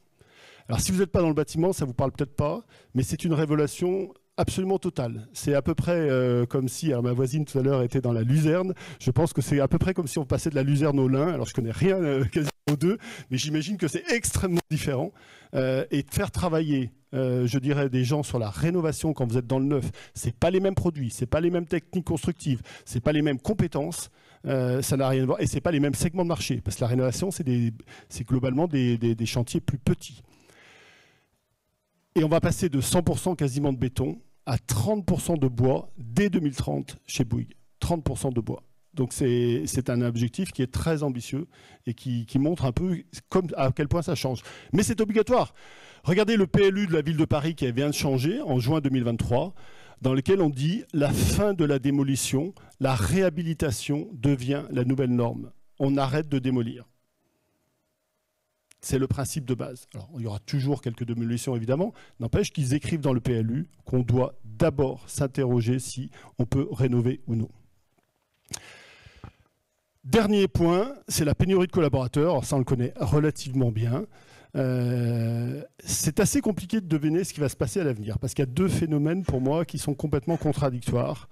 Alors si vous n'êtes pas dans le bâtiment, ça ne vous parle peut-être pas, mais c'est une révélation absolument totale. C'est à peu près comme si, alors ma voisine tout à l'heure était dans la luzerne, je pense que c'est à peu près comme si on passait de la luzerne au lin, alors je ne connais rien quasiment aux deux, mais j'imagine que c'est extrêmement différent. Et de faire travailler, je dirais, des gens sur la rénovation quand vous êtes dans le neuf, ce n'est pas les mêmes produits, ce n'est pas les mêmes techniques constructives, ce n'est pas les mêmes compétences. Ça n'a rien à voir. Et ce n'est pas les mêmes segments de marché, parce que la rénovation, c'est globalement des chantiers plus petits. Et on va passer de 100% quasiment de béton à 30% de bois dès 2030 chez Bouygues. 30% de bois. Donc c'est un objectif qui est très ambitieux et qui montre un peu à quel point ça change. Mais c'est obligatoire. Regardez le PLU de la ville de Paris qui vient de changer en juin 2023, dans lequel on dit la fin de la démolition, la réhabilitation devient la nouvelle norme. On arrête de démolir. C'est le principe de base. Alors, il y aura toujours quelques démolitions, évidemment. N'empêche qu'ils écrivent dans le PLU qu'on doit d'abord s'interroger si on peut rénover ou non. Dernier point, c'est la pénurie de collaborateurs. Alors, ça, on le connaît relativement bien. C'est assez compliqué de deviner ce qui va se passer à l'avenir, parce qu'il y a deux phénomènes pour moi qui sont complètement contradictoires.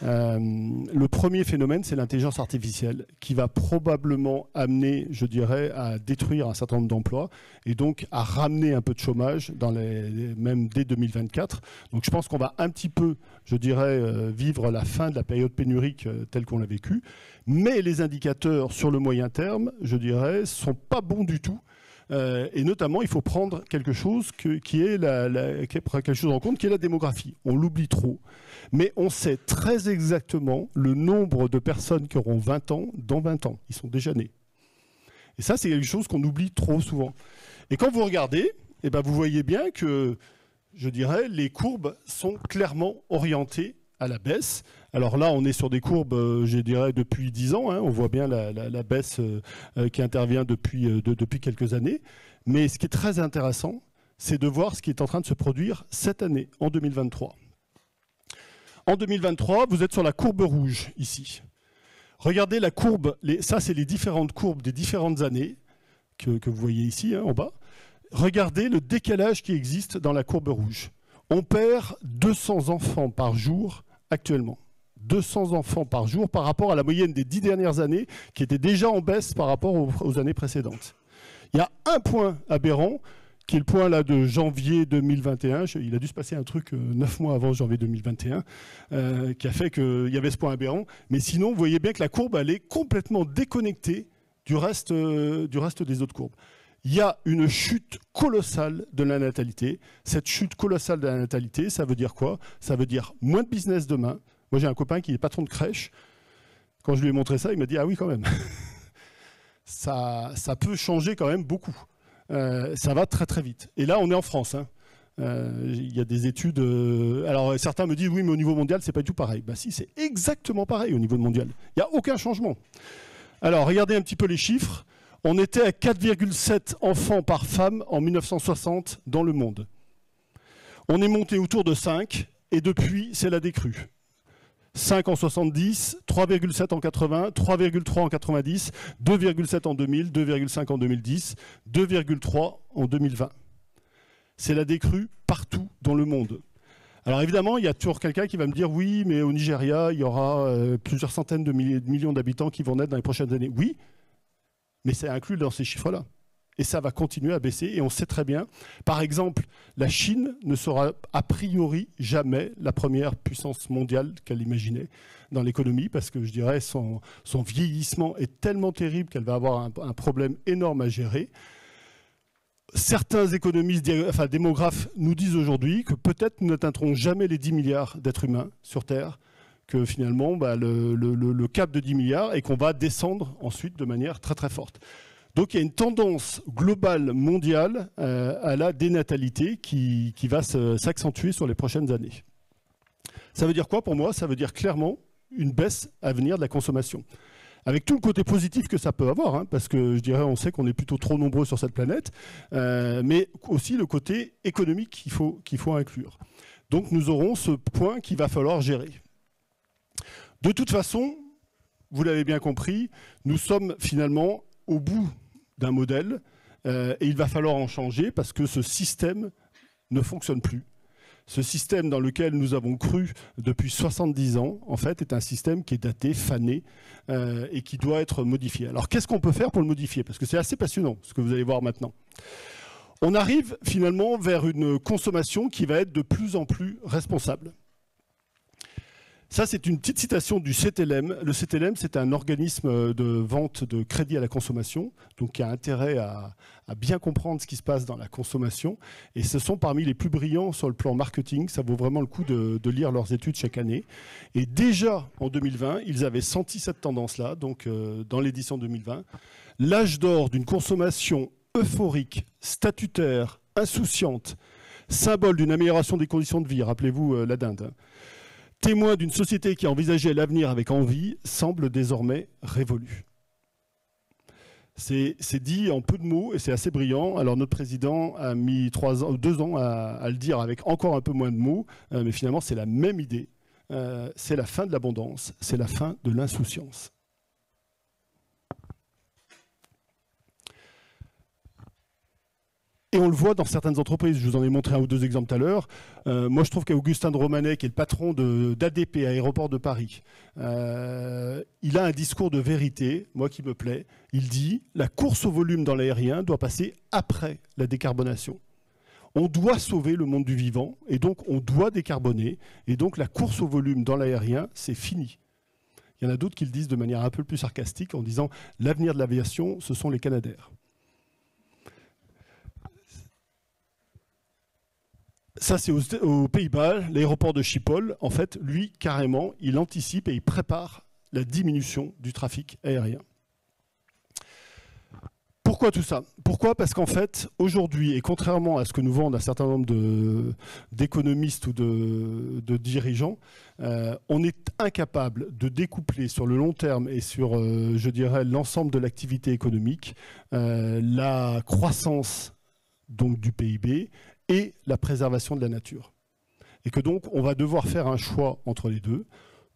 Le premier phénomène, c'est l'intelligence artificielle, qui va probablement amener, je dirais, à détruire un certain nombre d'emplois, et donc à ramener un peu de chômage, même dès 2024. Donc je pense qu'on va un petit peu, je dirais, vivre la fin de la période pénurique telle qu'on l'a vécue, mais les indicateurs sur le moyen terme, je dirais, ne sont pas bons du tout. Et notamment, il faut prendre quelque chose qui est quelque chose en compte, qui est la démographie. On l'oublie trop. Mais on sait très exactement le nombre de personnes qui auront 20 ans dans 20 ans. Ils sont déjà nés. Et ça, c'est quelque chose qu'on oublie trop souvent. Et quand vous regardez, eh ben, vous voyez bien que, je dirais, les courbes sont clairement orientées à la baisse. Alors là, on est sur des courbes, je dirais, depuis 10 ans. Hein. On voit bien la baisse qui intervient depuis quelques années. Mais ce qui est très intéressant, c'est de voir ce qui est en train de se produire cette année, en 2023. En 2023, vous êtes sur la courbe rouge, ici. Regardez la courbe, ça c'est les différentes courbes des différentes années que vous voyez ici, hein, en bas. Regardez le décalage qui existe dans la courbe rouge. On perd 200 enfants par jour actuellement. 200 enfants par jour par rapport à la moyenne des 10 dernières années qui était déjà en baisse par rapport aux années précédentes. Il y a un point aberrant qui est le point là de janvier 2021. Il a dû se passer un truc 9 mois avant janvier 2021 qui a fait qu'il y avait ce point aberrant. Mais sinon, vous voyez bien que la courbe elle est complètement déconnectée du reste des autres courbes. Il y a une chute colossale de la natalité. Cette chute colossale de la natalité, ça veut dire quoi? Ça veut dire moins de business demain. Moi, j'ai un copain qui est patron de crèche. Quand je lui ai montré ça, il m'a dit « Ah oui, quand même ». Ça peut changer quand même beaucoup. Ça va très très vite. Et là, on est en France. Hein. Il y a des études... alors, certains me disent « Oui, mais au niveau mondial, c'est pas du tout pareil ». Ben si, c'est exactement pareil au niveau mondial. Il n'y a aucun changement. Alors, regardez un petit peu les chiffres. On était à 4,7 enfants par femme en 1960 dans le monde. On est monté autour de 5 et depuis, c'est la décrue. 5 en 70, 3,7 en 80, 3,3 en 90, 2,7 en 2000, 2,5 en 2010, 2,3 en 2020. C'est la décrue partout dans le monde. Alors évidemment, il y a toujours quelqu'un qui va me dire « Oui, mais au Nigeria, il y aura plusieurs centaines de millions d'habitants qui vont naître dans les prochaines années. » Oui, mais c'est inclus dans ces chiffres-là. Et ça va continuer à baisser. Et on sait très bien, par exemple, la Chine ne sera a priori jamais la première puissance mondiale qu'elle imaginait dans l'économie, parce que je dirais son vieillissement est tellement terrible qu'elle va avoir un problème énorme à gérer. Certains économistes, enfin démographes, nous disent aujourd'hui que peut-être nous n'atteindrons jamais les 10 milliards d'êtres humains sur Terre, que finalement le cap de 10 milliards et qu'on va descendre ensuite de manière très très forte. Donc il y a une tendance globale mondiale à la dénatalité qui va s'accentuer sur les prochaines années. Ça veut dire quoi pour moi? Ça veut dire clairement une baisse à venir de la consommation. Avec tout le côté positif que ça peut avoir, hein, parce que je dirais on sait qu'on est plutôt trop nombreux sur cette planète, mais aussi le côté économique qu'il faut inclure. Donc nous aurons ce point qu'il va falloir gérer. De toute façon, vous l'avez bien compris, nous sommes finalement au bout d'un modèle et il va falloir en changer parce que ce système ne fonctionne plus. Ce système dans lequel nous avons cru depuis 70 ans, en fait, est un système qui est daté, fané et qui doit être modifié. Alors qu'est-ce qu'on peut faire pour le modifier? Parce que c'est assez passionnant ce que vous allez voir maintenant. On arrive finalement vers une consommation qui va être de plus en plus responsable. Ça, c'est une petite citation du CTLM. Le CTLM, c'est un organisme de vente de crédit à la consommation, donc qui a intérêt à bien comprendre ce qui se passe dans la consommation. Et ce sont parmi les plus brillants sur le plan marketing. Ça vaut vraiment le coup de lire leurs études chaque année. Et déjà, en 2020, ils avaient senti cette tendance-là, donc dans l'édition 2020. L'âge d'or d'une consommation euphorique, statutaire, insouciante, symbole d'une amélioration des conditions de vie, rappelez-vous la dinde, témoin d'une société qui envisageait l'avenir avec envie, semble désormais révolue. C'est dit en peu de mots et c'est assez brillant. Alors notre président a mis 2 ans à le dire avec encore un peu moins de mots, mais finalement c'est la même idée. C'est la fin de l'abondance, c'est la fin de l'insouciance. Et on le voit dans certaines entreprises, je vous en ai montré 1 ou 2 exemples tout à l'heure. Moi, je trouve qu'Augustin de Romanet, qui est le patron d'ADP, Aéroport de Paris, il a un discours de vérité, moi qui me plaît. Il dit « La course au volume dans l'aérien doit passer après la décarbonation. On doit sauver le monde du vivant, et donc on doit décarboner. Et donc la course au volume dans l'aérien, c'est fini. » Il y en a d'autres qui le disent de manière un peu plus sarcastique, en disant « L'avenir de l'aviation, ce sont les Canadaires. » Ça, c'est aux Pays-Bas, l'aéroport de Schiphol. En fait, lui, carrément, il anticipe et il prépare la diminution du trafic aérien. Pourquoi tout ça? Pourquoi? Parce qu'en fait, aujourd'hui, et contrairement à ce que nous vendent un certain nombre d'économistes ou de dirigeants, on est incapable de découpler sur le long terme et sur, je dirais, l'ensemble de l'activité économique, la croissance donc, du PIB, et la préservation de la nature. Et que donc, on va devoir faire un choix entre les deux.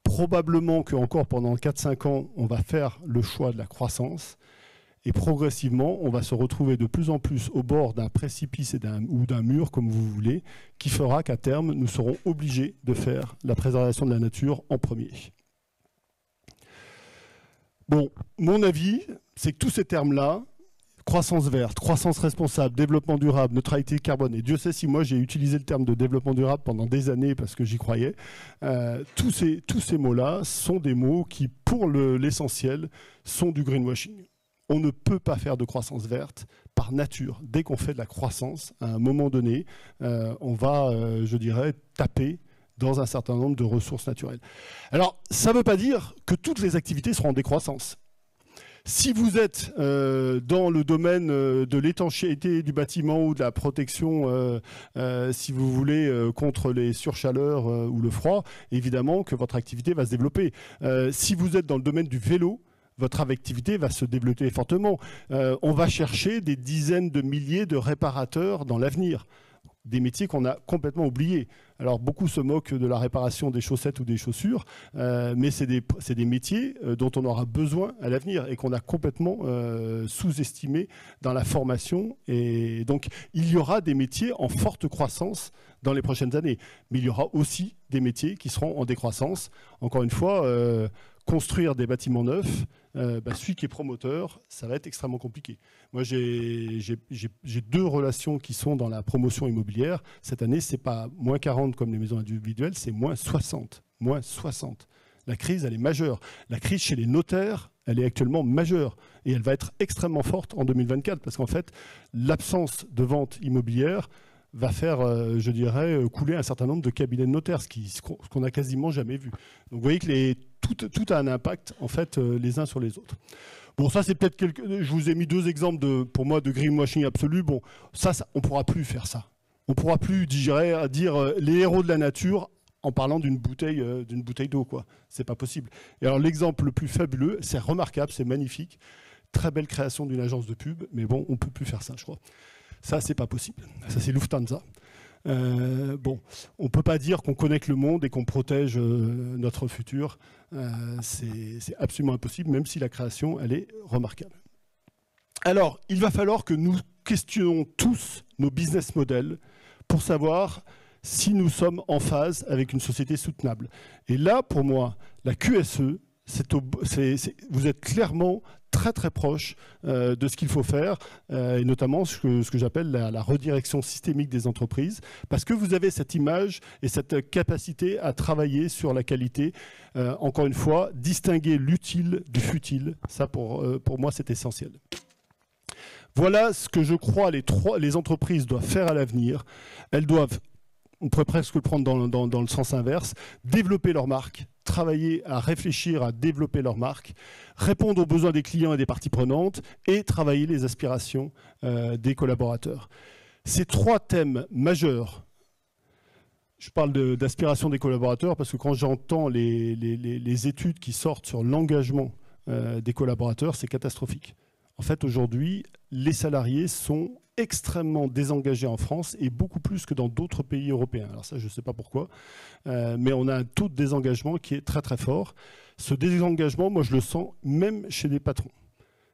Probablement qu'encore pendant 4-5 ans, on va faire le choix de la croissance. Et progressivement, on va se retrouver de plus en plus au bord d'un précipice ou d'un mur, comme vous voulez, qui fera qu'à terme, nous serons obligés de faire la préservation de la nature en premier. Bon, mon avis, c'est que tous ces termes-là, croissance verte, croissance responsable, développement durable, neutralité carbone. Et Dieu sait si moi j'ai utilisé le terme de développement durable pendant des années parce que j'y croyais. Tous ces mots-là sont des mots qui, pour l'essentiel, sont du greenwashing. On ne peut pas faire de croissance verte par nature. Dès qu'on fait de la croissance, à un moment donné, on va, je dirais, taper dans un certain nombre de ressources naturelles. Alors, ça ne veut pas dire que toutes les activités seront en décroissance. Si vous êtes dans le domaine de l'étanchéité du bâtiment ou de la protection, si vous voulez, contre les surchaleurs ou le froid, évidemment que votre activité va se développer. Si vous êtes dans le domaine du vélo, votre activité va se développer fortement. On va chercher des dizaines de milliers de réparateurs dans l'avenir. Des métiers qu'on a complètement oubliés. Alors beaucoup se moquent de la réparation des chaussettes ou des chaussures, mais c'est des métiers dont on aura besoin à l'avenir et qu'on a complètement sous-estimé dans la formation. Et donc il y aura des métiers en forte croissance dans les prochaines années, mais il y aura aussi des métiers qui seront en décroissance. Encore une fois, construire des bâtiments neufs, celui qui est promoteur, ça va être extrêmement compliqué. Moi, j'ai 2 relations qui sont dans la promotion immobilière. Cette année, ce n'est pas moins 40 comme les maisons individuelles, c'est moins 60. Moins 60. La crise, elle est majeure. La crise chez les notaires, elle est actuellement majeure. Et elle va être extrêmement forte en 2024 parce qu'en fait, l'absence de vente immobilière va faire, je dirais, couler un certain nombre de cabinets de notaires, ce qu'on n'a quasiment jamais vu. Donc vous voyez que tout a un impact, en fait, les uns sur les autres. Bon, ça, c'est peut-être je vous ai mis 2 exemples, pour moi, de greenwashing absolu. Bon, ça on ne pourra plus faire ça. On ne pourra plus, dire les héros de la nature en parlant d'une bouteille d'eau, quoi. C'est pas possible. Et alors, l'exemple le plus fabuleux, c'est remarquable, c'est magnifique. Très belle création d'une agence de pub, mais bon, on ne peut plus faire ça, je crois. Ça, c'est pas possible. Ça, c'est Lufthansa. Bon, on ne peut pas dire qu'on connecte le monde et qu'on protège notre futur. C'est absolument impossible, même si la création, elle est remarquable. Alors, il va falloir que nous questionnons tous nos business models pour savoir si nous sommes en phase avec une société soutenable. Et là, pour moi, la QSE, vous êtes clairement très très proche de ce qu'il faut faire, et notamment ce que j'appelle la redirection systémique des entreprises, parce que vous avez cette image et cette capacité à travailler sur la qualité. Encore une fois, distinguer l'utile du futile, ça pour moi c'est essentiel. Voilà ce que je crois les entreprises doivent faire à l'avenir. Elles doivent, on pourrait presque le prendre dans le sens inverse, développer leur marque, travailler à réfléchir à développer leur marque, répondre aux besoins des clients et des parties prenantes et travailler les aspirations des collaborateurs. Ces trois thèmes majeurs, je parle d'aspiration des collaborateurs parce que quand j'entends les études qui sortent sur l'engagement des collaborateurs, c'est catastrophique. En fait, aujourd'hui, les salariés sont extrêmement désengagés en France et beaucoup plus que dans d'autres pays européens. Alors ça, je ne sais pas pourquoi, mais on a un taux de désengagement qui est très très fort. Ce désengagement, moi, je le sens même chez les patrons.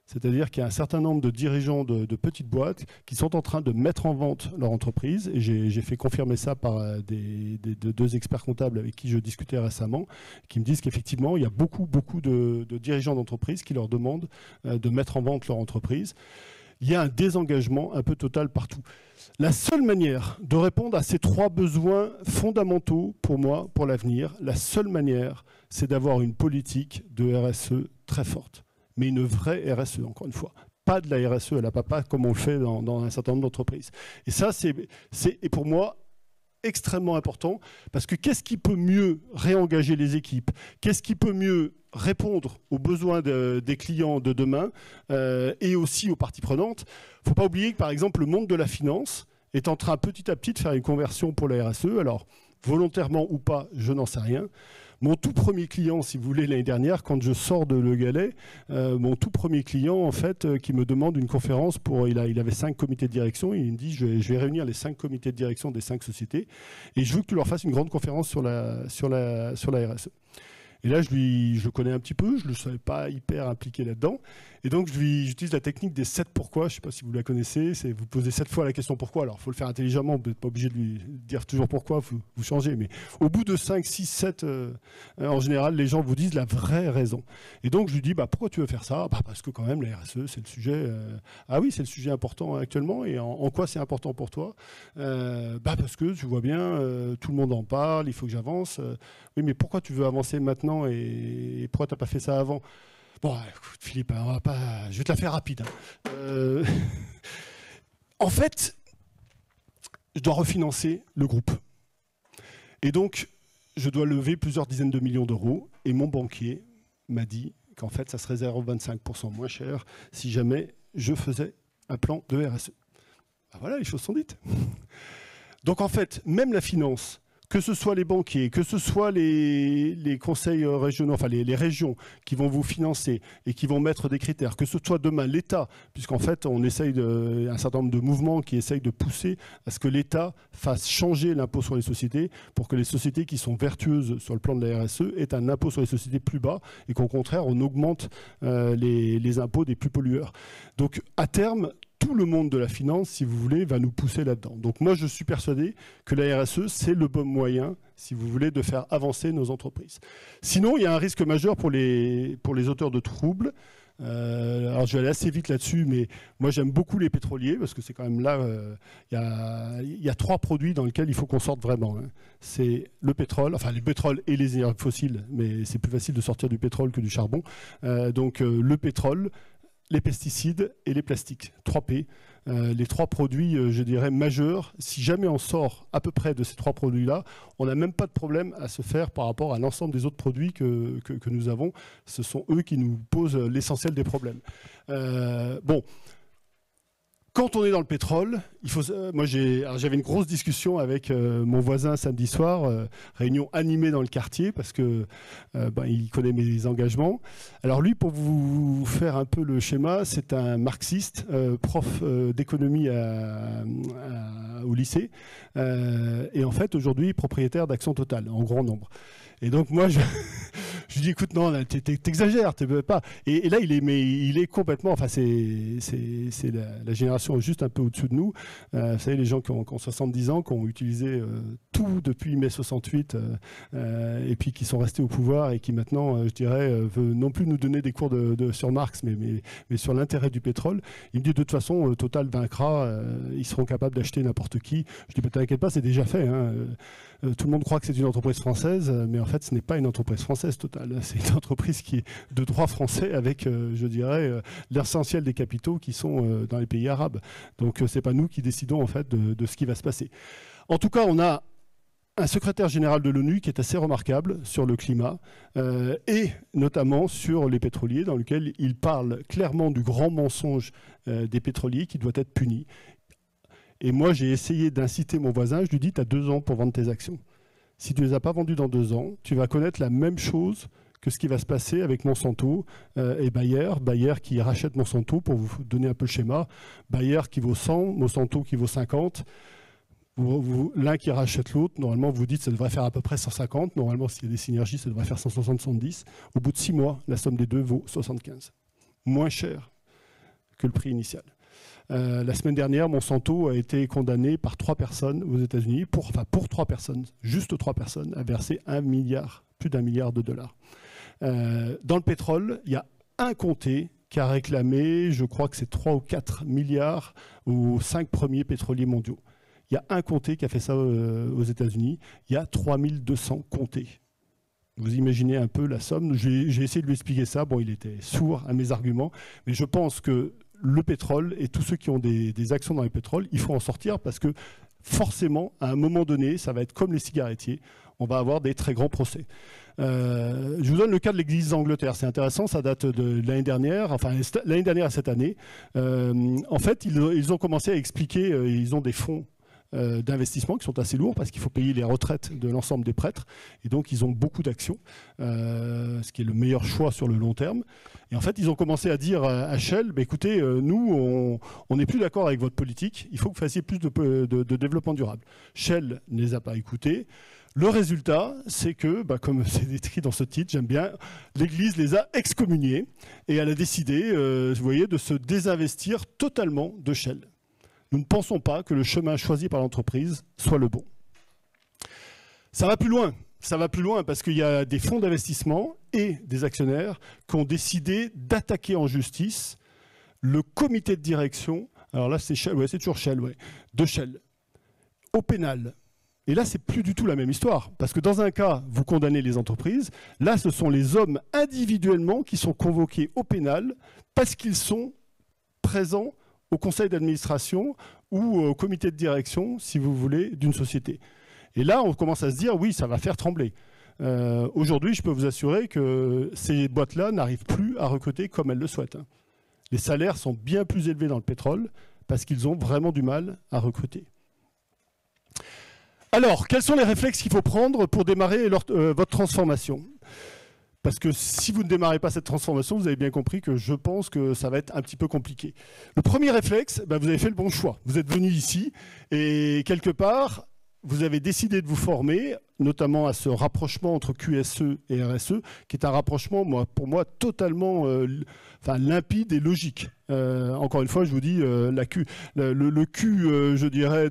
C'est-à-dire qu'il y a un certain nombre de dirigeants de petites boîtes qui sont en train de mettre en vente leur entreprise. Et j'ai fait confirmer ça par deux experts comptables avec qui je discutais récemment, qui me disent qu'effectivement, il y a beaucoup de dirigeants d'entreprises qui leur demandent de mettre en vente leur entreprise. Il y a un désengagement un peu total partout. La seule manière de répondre à ces trois besoins fondamentaux pour moi, pour l'avenir, la seule manière, c'est d'avoir une politique de RSE très forte. Mais une vraie RSE, encore une fois. Pas de la RSE à la papa, comme on le fait dans un certain nombre d'entreprises. Et ça, c'est pour moi extrêmement important, parce que qu'est-ce qui peut mieux réengager les équipes? Qu'est-ce qui peut mieux répondre aux besoins des clients de demain et aussi aux parties prenantes? Il ne faut pas oublier que, par exemple, le monde de la finance est en train petit à petit de faire une conversion pour la RSE. Alors, volontairement ou pas, je n'en sais rien. Mon tout premier client, si vous voulez, l'année dernière, quand je sors de Le Gallais, mon tout premier client, en fait, qui me demande une conférence il avait 5 comités de direction, et il me dit, je vais réunir les 5 comités de direction des 5 sociétés, et je veux que tu leur fasses une grande conférence sur la RSE. Et là, je le connais un petit peu, je ne le savais pas hyper impliqué là-dedans. Et donc, j'utilise la technique des 7 pourquoi. Je ne sais pas si vous la connaissez. C'est vous posez 7 fois la question pourquoi. Alors, il faut le faire intelligemment. Vous n'êtes pas obligé de lui dire toujours pourquoi. Vous changez. Mais au bout de 5, 6, 7, en général, les gens vous disent la vraie raison. Et donc, je lui dis, pourquoi tu veux faire ça? Parce que quand même, la RSE, c'est le sujet... Ah oui, c'est le sujet important actuellement. Et en quoi c'est important pour toi? Parce que tu vois bien, tout le monde en parle, il faut que j'avance. Oui, mais pourquoi tu veux avancer maintenant et pourquoi tu n'as pas fait ça avant? Bon, écoute, Philippe, je vais te la faire rapide. En fait, je dois refinancer le groupe. Et donc, je dois lever plusieurs dizaines de millions d'euros. Et mon banquier m'a dit qu'en fait, ça serait 0,25% moins cher si jamais je faisais un plan de RSE. Voilà, les choses sont dites. Donc, en fait, même la finance... Que ce soit les banquiers, que ce soit les conseils régionaux, enfin les régions qui vont vous financer et qui vont mettre des critères, que ce soit demain l'État, puisqu'en fait on essaye un certain nombre de mouvements qui essayent de pousser à ce que l'État fasse changer l'impôt sur les sociétés pour que les sociétés qui sont vertueuses sur le plan de la RSE aient un impôt sur les sociétés plus bas et qu'au contraire on augmente les impôts des plus pollueurs. Donc à terme, tout le monde de la finance, si vous voulez, va nous pousser là-dedans. Donc moi, je suis persuadé que la RSE, c'est le bon moyen, si vous voulez, de faire avancer nos entreprises. Sinon, il y a un risque majeur pour les auteurs de troubles. Alors, je vais aller assez vite là-dessus, mais moi, j'aime beaucoup les pétroliers, parce que c'est quand même là, il y a 3 produits dans lesquels il faut qu'on sorte vraiment. C'est le pétrole, enfin les pétroles et les énergies fossiles, mais c'est plus facile de sortir du pétrole que du charbon. Donc, le pétrole, les pesticides et les plastiques. 3P, les 3 produits, je dirais, majeurs. Si jamais on sort à peu près de ces 3 produits-là, on n'a même pas de problème à se faire par rapport à l'ensemble des autres produits que nous avons. Ce sont eux qui nous posent l'essentiel des problèmes. Bon. Quand on est dans le pétrole, moi j'avais une grosse discussion avec mon voisin samedi soir, réunion animée dans le quartier parce que il connaît mes engagements. Alors lui, pour vous faire un peu le schéma, c'est un marxiste, prof d'économie au lycée, et en fait aujourd'hui propriétaire d'Action Totale en grand nombre. Et donc moi Je lui dis, écoute, non, t'exagères, tu peux pas. Et là, il est complètement, enfin, c'est la génération juste un peu au-dessus de nous. Vous savez, les gens qui ont 70 ans, qui ont utilisé tout depuis mai 68, et puis qui sont restés au pouvoir et qui maintenant, je dirais, veulent non plus nous donner des cours sur Marx, mais sur l'intérêt du pétrole. Il me dit, de toute façon, Total vaincra, ils seront capables d'acheter n'importe qui. Je dis, t'inquiète pas, c'est déjà fait. Hein. Tout le monde croit que c'est une entreprise française, mais en fait, ce n'est pas une entreprise française Total. C'est une entreprise qui est de droit français avec, je dirais, l'essentiel des capitaux qui sont dans les pays arabes. Donc, c'est pas nous qui décidons en fait de ce qui va se passer. En tout cas, on a un secrétaire général de l'ONU qui est assez remarquable sur le climat et notamment sur les pétroliers, dans lequel il parle clairement du grand mensonge des pétroliers qui doit être puni. Et moi, j'ai essayé d'inciter mon voisin, je lui dis, tu as 2 ans pour vendre tes actions. Si tu ne les as pas vendues dans 2 ans, tu vas connaître la même chose que ce qui va se passer avec Monsanto et Bayer. Bayer qui rachète Monsanto, pour vous donner un peu le schéma. Bayer qui vaut 100, Monsanto qui vaut 50. L'un qui rachète l'autre, normalement, vous dites que ça devrait faire à peu près 150. Normalement, s'il y a des synergies, ça devrait faire 170. Au bout de 6 mois, la somme des deux vaut 75. Moins cher que le prix initial. La semaine dernière, Monsanto a été condamné par 3 personnes aux États-Unis, pour 3 personnes, juste 3 personnes, à verser plus d'1 milliard de dollars. Dans le pétrole, il y a un comté qui a réclamé, je crois que c'est 3 ou 4 milliards aux 5 premiers pétroliers mondiaux. Il y a un comté qui a fait ça aux États-Unis. Il y a 3200 comtés. Vous imaginez un peu la somme. J'ai essayé de lui expliquer ça. Bon, il était sourd à mes arguments. Mais je pense que le pétrole et tous ceux qui ont des actions dans le pétrole, il faut en sortir parce que forcément, à un moment donné, ça va être comme les cigarettiers. On va avoir des très grands procès. Je vous donne le cas de l'Église d'Angleterre. C'est intéressant, ça date de l'année dernière, enfin l'année dernière à cette année. En fait, ils ont commencé à expliquer, ils ont des fonds d'investissement qui sont assez lourds parce qu'il faut payer les retraites de l'ensemble des prêtres et donc ils ont beaucoup d'actions, ce qui est le meilleur choix sur le long terme. Et en fait, ils ont commencé à dire à Shell, bah, écoutez, nous, on n'est plus d'accord avec votre politique, il faut que vous fassiez plus de développement durable. Shell ne les a pas écoutés. Le résultat, c'est que, bah, comme c'est écrit dans ce titre, j'aime bien, l'Église les a excommuniés et elle a décidé, vous voyez, de se désinvestir totalement de Shell. Nous ne pensons pas que le chemin choisi par l'entreprise soit le bon. Ça va plus loin parce qu'il y a des fonds d'investissement et des actionnaires qui ont décidé d'attaquer en justice le comité de direction, alors là c'est Shell, ouais, c'est toujours Shell, ouais, de Shell, au pénal. Et là, c'est plus du tout la même histoire, parce que dans un cas, vous condamnez les entreprises, là, ce sont les hommes individuellement qui sont convoqués au pénal parce qu'ils sont présents au conseil d'administration ou au comité de direction, si vous voulez, d'une société. Et là, on commence à se dire, oui, ça va faire trembler. Aujourd'hui, je peux vous assurer que ces boîtes-là n'arrivent plus à recruter comme elles le souhaitent. Les salaires sont bien plus élevés dans le pétrole parce qu'ils ont vraiment du mal à recruter. Alors, quels sont les réflexes qu'il faut prendre pour démarrer votre transformation ? Parce que si vous ne démarrez pas cette transformation, vous avez bien compris que je pense que ça va être un petit peu compliqué. Le premier réflexe, vous avez fait le bon choix. Vous êtes venu ici et quelque part, vous avez décidé de vous former, notamment à ce rapprochement entre QSE et RSE, qui est un rapprochement, pour moi, totalement limpide et logique. Encore une fois, je vous dis, le Q, je dirais,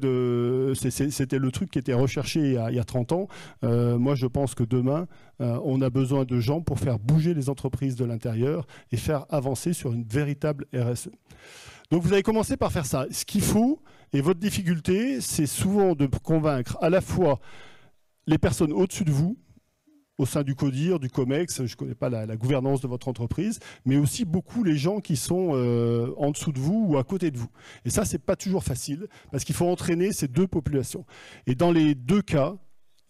c'était le truc qui était recherché il y a 30 ans. Moi, je pense que demain, on a besoin de gens pour faire bouger les entreprises de l'intérieur et faire avancer sur une véritable RSE. Donc, vous avez commencé par faire ça. Ce qu'il faut, et votre difficulté, c'est souvent de convaincre à la fois les personnes au-dessus de vous, au sein du CODIR, du COMEX, je ne connais pas la gouvernance de votre entreprise, mais aussi beaucoup les gens qui sont en dessous de vous ou à côté de vous. Et ça, ce n'est pas toujours facile, parce qu'il faut entraîner ces deux populations. Et dans les deux cas,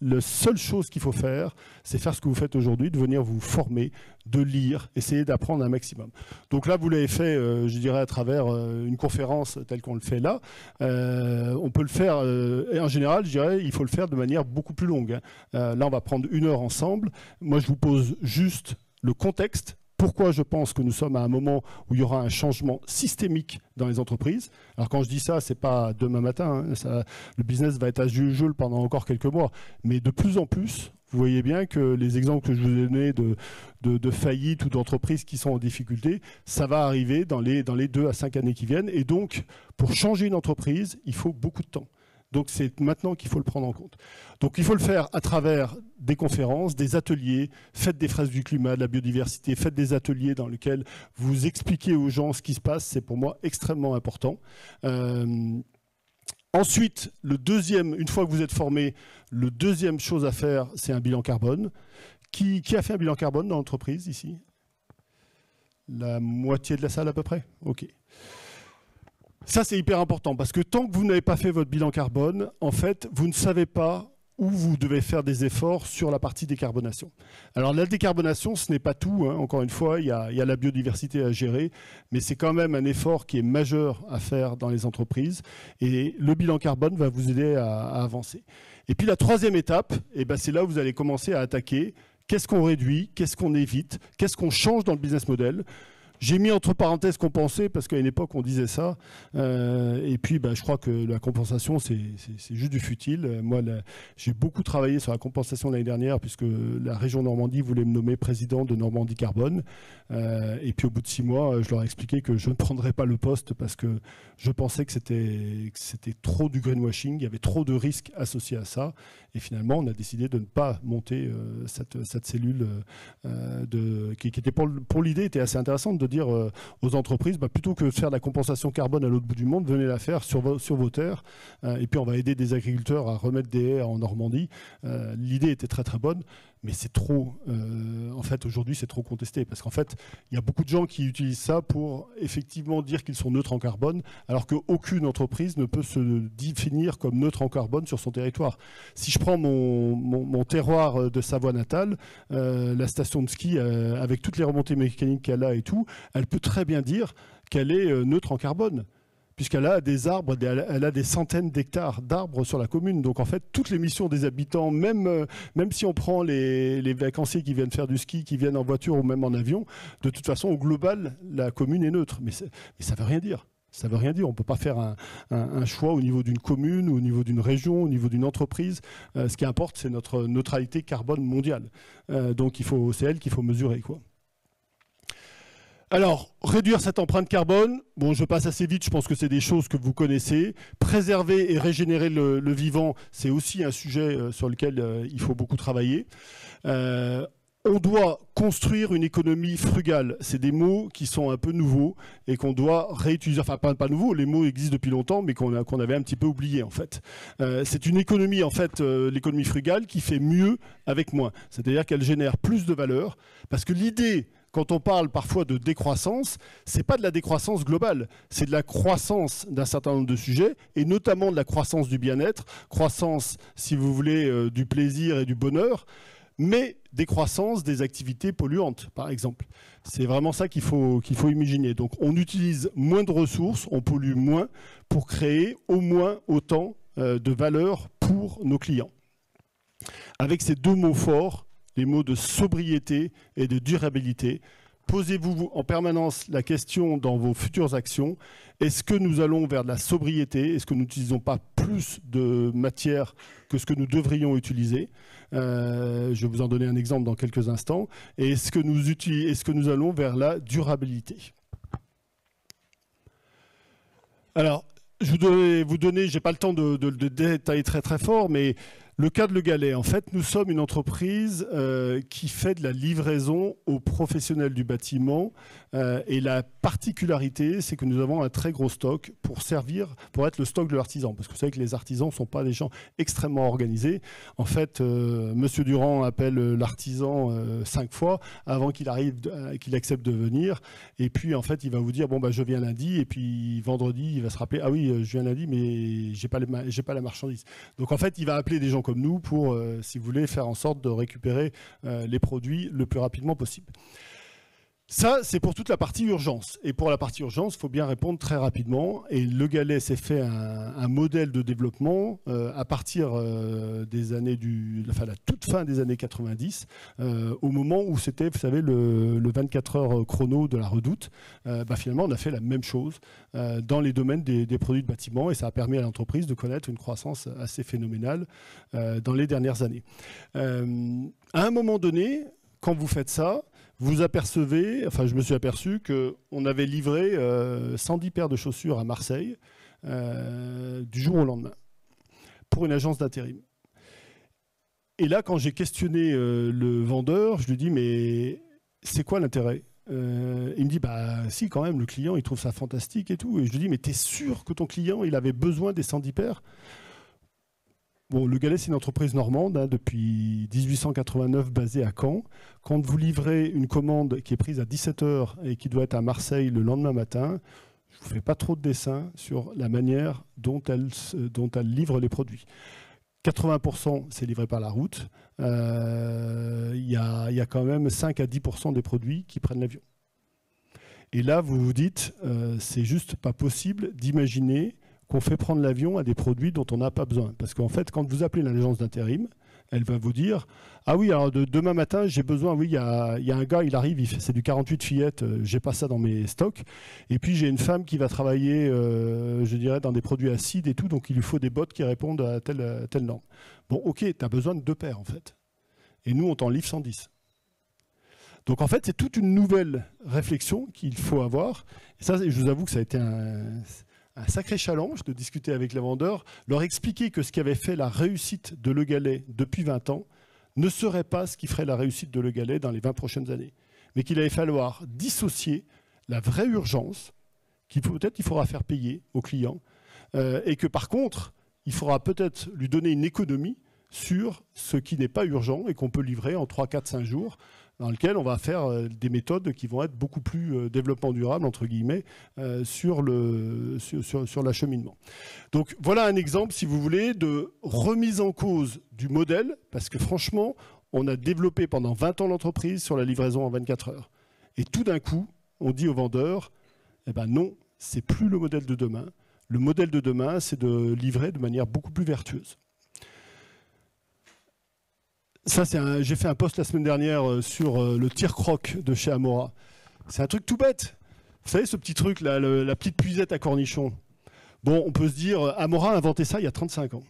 la seule chose qu'il faut faire, c'est faire ce que vous faites aujourd'hui, de venir vous former, de lire, essayer d'apprendre un maximum. Donc là, vous l'avez fait, je dirais, à travers une conférence telle qu'on le fait là. On peut le faire, et en général, je dirais, il faut le faire de manière beaucoup plus longue. Là, on va prendre 1 heure ensemble. Moi, je vous pose juste le contexte Pourquoi je pense que nous sommes à un moment où il y aura un changement systémique dans les entreprises? Alors quand je dis ça, c'est pas demain matin, hein, le business va être à jeu pendant encore quelques mois, mais de plus en plus, vous voyez bien que les exemples que je vous ai donnés de faillites ou d'entreprises qui sont en difficulté, ça va arriver dans les 2 à 5 années qui viennent. Et donc, pour changer une entreprise, il faut beaucoup de temps. Donc c'est maintenant qu'il faut le prendre en compte. Donc il faut le faire à travers des conférences, des ateliers, faites des phrases du climat, de la biodiversité, faites des ateliers dans lesquels vous expliquez aux gens ce qui se passe, c'est pour moi extrêmement important. Ensuite, une fois que vous êtes formé, le deuxième chose à faire, c'est un bilan carbone. Qui a fait un bilan carbone dans l'entreprise ici? La moitié de la salle à peu près? Ok. Ça, c'est hyper important parce que tant que vous n'avez pas fait votre bilan carbone, en fait, vous ne savez pas où vous devez faire des efforts sur la partie décarbonation. Alors la décarbonation, ce n'est pas tout, hein. Encore une fois, il y a la biodiversité à gérer, mais c'est quand même un effort qui est majeur à faire dans les entreprises et le bilan carbone va vous aider à avancer. Et puis la troisième étape, c'est là où vous allez commencer à attaquer. Qu'est-ce qu'on réduit? Qu'est-ce qu'on évite? Qu'est-ce qu'on change dans le business model? J'ai mis entre parenthèses compenser parce qu'à une époque on disait ça. Et puis je crois que la compensation c'est juste du futile. Moi j'ai beaucoup travaillé sur la compensation l'année dernière puisque la région Normandie voulait me nommer président de Normandie Carbone. Et puis au bout de 6 mois je leur ai expliqué que je ne prendrais pas le poste parce que je pensais que c'était trop du greenwashing. Il y avait trop de risques associés à ça. Et finalement on a décidé de ne pas monter cette cellule qui était pour l'idée était assez intéressante de dire aux entreprises, plutôt que de faire de la compensation carbone à l'autre bout du monde, venez la faire sur vos terres. Et puis on va aider des agriculteurs à remettre des haies en Normandie. L'idée était très très bonne, mais c'est trop. En fait, aujourd'hui, c'est trop contesté parce qu'en fait, il y a beaucoup de gens qui utilisent ça pour effectivement dire qu'ils sont neutres en carbone, alors qu'aucune entreprise ne peut se définir comme neutre en carbone sur son territoire. Si je prends mon terroir de Savoie natale, la station de ski, avec toutes les remontées mécaniques qu'elle a et tout, elle peut très bien dire qu'elle est neutre en carbone, puisqu'elle a des arbres, elle a des centaines d'hectares d'arbres sur la commune. Donc en fait, toutes les missions des habitants, même si on prend les vacanciers qui viennent faire du ski, qui viennent en voiture ou même en avion, de toute façon, au global, la commune est neutre. Mais ça ne veut rien dire. Ça ne veut rien dire. On ne peut pas faire un choix au niveau d'une commune, au niveau d'une région, au niveau d'une entreprise. Ce qui importe, c'est notre neutralité carbone mondiale. Donc c'est elle qu'il faut mesurer, quoi. Alors, réduire cette empreinte carbone, bon, je passe assez vite, je pense que c'est des choses que vous connaissez. Préserver et régénérer le vivant, c'est aussi un sujet sur lequel il faut beaucoup travailler. On doit construire une économie frugale. C'est des mots qui sont un peu nouveaux et qu'on doit réutiliser. Enfin, pas nouveaux, les mots existent depuis longtemps, mais qu'on avait un petit peu oublié, en fait. C'est une économie, en fait, l'économie frugale, qui fait mieux avec moins. C'est-à-dire qu'elle génère plus de valeur, parce que l'idée... Quand on parle parfois de décroissance, ce n'est pas de la décroissance globale, c'est de la croissance d'un certain nombre de sujets, et notamment de la croissance du bien-être, croissance, si vous voulez, du plaisir et du bonheur, mais décroissance des activités polluantes, par exemple. C'est vraiment ça qu'il faut imaginer. Donc on utilise moins de ressources, on pollue moins, pour créer au moins autant de valeur pour nos clients. Avec ces deux mots forts, les mots de sobriété et de durabilité. Posez-vous en permanence la question dans vos futures actions. Est-ce que nous allons vers de la sobriété? Est-ce que nous n'utilisons pas plus de matière que ce que nous devrions utiliser? Je vais vous en donner un exemple dans quelques instants. Et est-ce que nous allons vers la durabilité? Alors, je vais vous donner, je n'ai pas le temps de détailler très très fort, mais le cas de Le Gallais, en fait, nous sommes une entreprise qui fait de la livraison aux professionnels du bâtiment. Et la particularité, c'est que nous avons un très gros stock pour être le stock de l'artisan. Parce que vous savez que les artisans ne sont pas des gens extrêmement organisés. En fait, Monsieur Durand appelle l'artisan 5 fois avant qu'il accepte de venir. Et puis, en fait, il va vous dire, bon, je viens lundi. Et puis, vendredi, il va se rappeler, ah oui, je viens lundi, mais j'ai pas la marchandise. Donc, en fait, il va appeler des gens comme nous pour, si vous voulez, faire en sorte de récupérer les produits le plus rapidement possible. Ça, c'est pour toute la partie urgence. Et pour la partie urgence, il faut bien répondre très rapidement. Et Le Gallais s'est fait un modèle de développement à partir des années la toute fin des années 90, au moment où c'était, vous savez, le 24 heures chrono de la Redoute. Finalement, on a fait la même chose dans les domaines des produits de bâtiment, et ça a permis à l'entreprise de connaître une croissance assez phénoménale dans les dernières années. À un moment donné, quand vous faites ça, vous apercevez, enfin je me suis aperçu qu'on avait livré 110 paires de chaussures à Marseille du jour au lendemain pour une agence d'intérim. Et là, quand j'ai questionné le vendeur, je lui dis mais c'est quoi l'intérêt ? Il me dit bah si quand même, le client il trouve ça fantastique et tout. Et je lui dis mais t'es sûr que ton client il avait besoin des 110 paires ? Bon, Le Gallais, c'est une entreprise normande depuis 1889 basée à Caen. Quand vous livrez une commande qui est prise à 17h et qui doit être à Marseille le lendemain matin, je ne vous fais pas trop de dessins sur la manière dont elle livre les produits. 80% c'est livré par la route. Il y a quand même 5 à 10% des produits qui prennent l'avion. Et là, vous vous dites, c'est juste pas possible d'imaginer qu'on fait prendre l'avion à des produits dont on n'a pas besoin. Parce qu'en fait, quand vous appelez l'agence d'intérim, elle va vous dire « Ah oui, alors demain matin, j'ai besoin, oui, il y a un gars, il arrive, c'est du 48 fillettes, j'ai pas ça dans mes stocks. Et puis j'ai une femme qui va travailler, je dirais, dans des produits acides et tout, donc il lui faut des bottes qui répondent à telle norme. » Bon, ok, tu as besoin de 2 paires, en fait. Et nous, on t'en livre 110. Donc en fait, c'est toute une nouvelle réflexion qu'il faut avoir. Et ça, je vous avoue que ça a été un sacré challenge de discuter avec les vendeurs, leur expliquer que ce qui avait fait la réussite de Le Gallais depuis 20 ans ne serait pas ce qui ferait la réussite de Le Gallais dans les 20 prochaines années. Mais qu'il allait falloir dissocier la vraie urgence, peut-être il faudra faire payer aux clients, et que par contre, il faudra peut-être lui donner une économie sur ce qui n'est pas urgent et qu'on peut livrer en 3, 4, 5 jours, dans lequel on va faire des méthodes qui vont être beaucoup plus développement durable, entre guillemets, sur l'acheminement. Donc voilà un exemple, si vous voulez, de remise en cause du modèle, parce que franchement, on a développé pendant 20 ans l'entreprise sur la livraison en 24 heures. Et tout d'un coup, on dit aux vendeurs, eh ben non, c'est plus le modèle de demain. Le modèle de demain, c'est de livrer de manière beaucoup plus vertueuse. Ça, j'ai fait un post la semaine dernière sur le tire-croc de chez Amora. C'est un truc tout bête. Vous savez, ce petit truc, là, la petite puisette à cornichons. Bon, on peut se dire, Amora a inventé ça il y a 35 ans.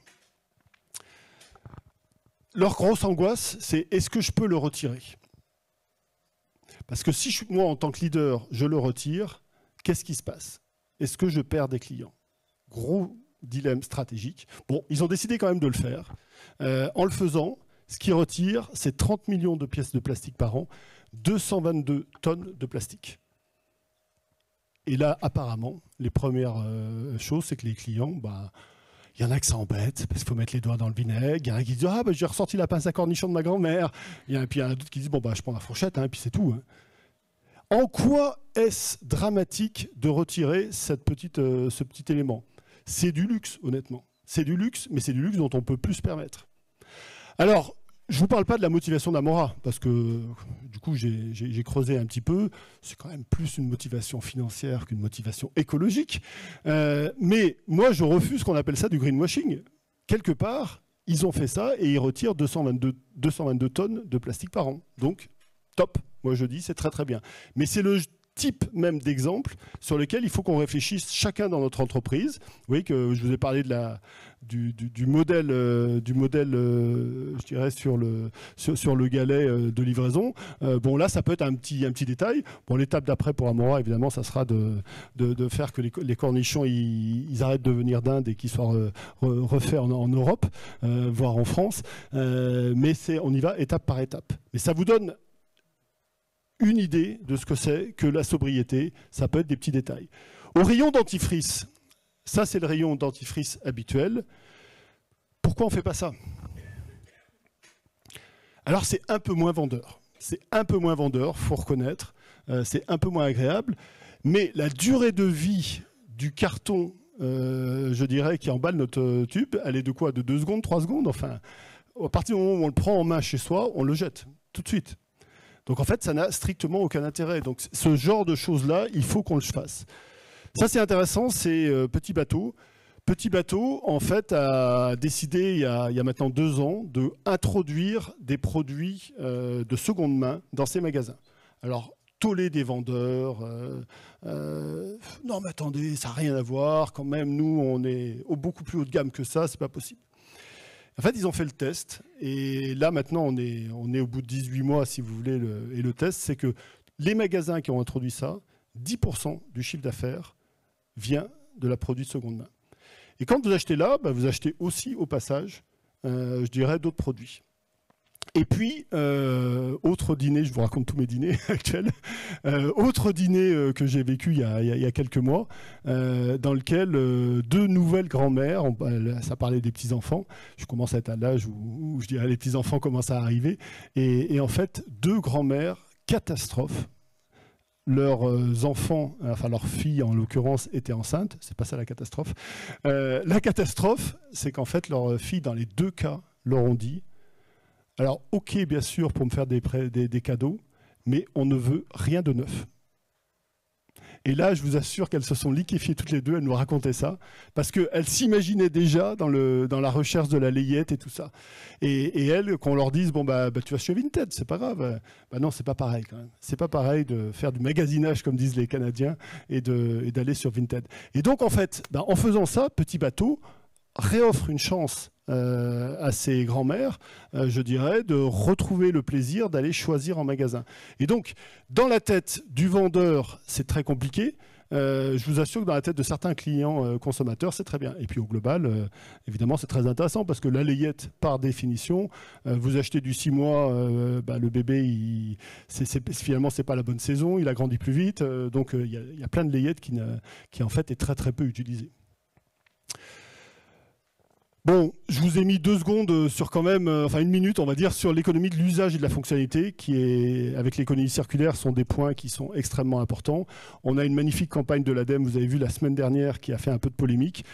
Leur grosse angoisse, c'est est-ce que je peux le retirer ? Parce que si moi, en tant que leader, je le retire, qu'est-ce qui se passe ? Est-ce que je perds des clients ? Gros dilemme stratégique. Bon, ils ont décidé quand même de le faire. En le faisant, ce qu'ils retirent, c'est 30 millions de pièces de plastique par an, 222 tonnes de plastique. Et là, apparemment, les premières choses, c'est que les clients, il y en a que ça embête, parce qu'il faut mettre les doigts dans le vinaigre. Il y en a qui disent « Ah, j'ai ressorti la pince à cornichons de ma grand-mère. » Et puis il y en a d'autres qui disent « Bon, je prends la fourchette, et puis c'est tout. » En quoi est-ce dramatique de retirer ce petit élément ? C'est du luxe, honnêtement. C'est du luxe, mais c'est du luxe dont on ne peut plus se permettre. Alors, je ne vous parle pas de la motivation d'Amora, parce que du coup, j'ai creusé un petit peu. C'est quand même plus une motivation financière qu'une motivation écologique. Mais moi, je refuse qu'on appelle ça du greenwashing. Quelque part, ils ont fait ça et ils retirent 222 tonnes de plastique par an. Donc, top. Moi, je dis, c'est très très bien. Mais c'est le type même d'exemple sur lequel il faut qu'on réfléchisse chacun dans notre entreprise. Vous voyez que je vous ai parlé du modèle, je dirais, sur le galet de livraison. Bon, là, ça peut être un petit détail. Bon, l'étape d'après pour Amora, évidemment, ça sera de faire que les cornichons, ils arrêtent de venir d'Inde et qu'ils soient refaits en Europe, voire en France. Mais on y va étape par étape. Mais ça vous donne une idée de ce que c'est que la sobriété. Ça peut être des petits détails. Au rayon dentifrice, ça c'est le rayon dentifrice habituel. Pourquoi on ne fait pas ça? Alors c'est un peu moins vendeur. C'est un peu moins vendeur, il faut reconnaître. C'est un peu moins agréable. Mais la durée de vie du carton, je dirais, qui emballe notre tube, elle est de quoi? De 2 secondes, 3 secondes? Enfin, à partir du moment où on le prend en main chez soi, on le jette tout de suite. Donc en fait, ça n'a strictement aucun intérêt. Donc ce genre de choses-là, il faut qu'on le fasse. Ça, c'est intéressant, c'est Petit Bateau. Petit Bateau, en fait, a décidé il y a maintenant 2 ans d'introduire des produits de seconde main dans ses magasins. Alors, tollé des vendeurs, non mais attendez, ça n'a rien à voir, quand même, nous, on est beaucoup plus haut de gamme que ça, c'est pas possible. En fait, ils ont fait le test, et là, maintenant, on est au bout de 18 mois, si vous voulez, et le test, c'est que les magasins qui ont introduit ça, 10% du chiffre d'affaires vient de la produit de seconde main. Et quand vous achetez là, vous achetez aussi au passage, je dirais, d'autres produits. Et puis, autre dîner, je vous raconte tous mes dîners actuels, autre dîner que j'ai vécu il y a quelques mois, dans lequel 2 nouvelles grand-mères, ça parlait des petits-enfants, je commence à être à l'âge où je dirais les petits-enfants commencent à arriver, et en fait, 2 grand-mères, catastrophe. Leurs enfants, enfin leurs filles en l'occurrence, étaient enceintes. C'est pas ça la catastrophe. La catastrophe, c'est qu'en fait leurs filles, dans les 2 cas, leur ont dit alors ok bien sûr pour me faire des cadeaux, mais on ne veut rien de neuf. Et là, je vous assure qu'elles se sont liquéfiées toutes les 2, elles nous racontaient ça, parce qu'elles s'imaginaient déjà dans la recherche de la layette et tout ça. Et elles, qu'on leur dise, bon, tu vas chez Vinted, c'est pas grave. Non, c'est pas pareil quand même. C'est pas pareil de faire du magasinage, comme disent les Canadiens, et d'aller sur Vinted. Et donc, en fait, en faisant ça, Petit Bateau réoffre une chance à ses grands-mères, je dirais, de retrouver le plaisir d'aller choisir en magasin. Et donc, dans la tête du vendeur, c'est très compliqué. Je vous assure que dans la tête de certains clients consommateurs, c'est très bien. Et puis au global, évidemment, c'est très intéressant parce que la layette, par définition, vous achetez du 6 mois, le bébé, finalement, c'est pas la bonne saison, il a grandi plus vite. Donc, il y a plein de layettes qui en fait, est très très peu utilisée. Bon, je vous ai mis 2 secondes sur quand même, enfin 1 minute, on va dire, sur l'économie de l'usage et de la fonctionnalité, qui est, avec l'économie circulaire, sont des points qui sont extrêmement importants. On a une magnifique campagne de l'ADEME, vous avez vu la semaine dernière, qui a fait un peu de polémique.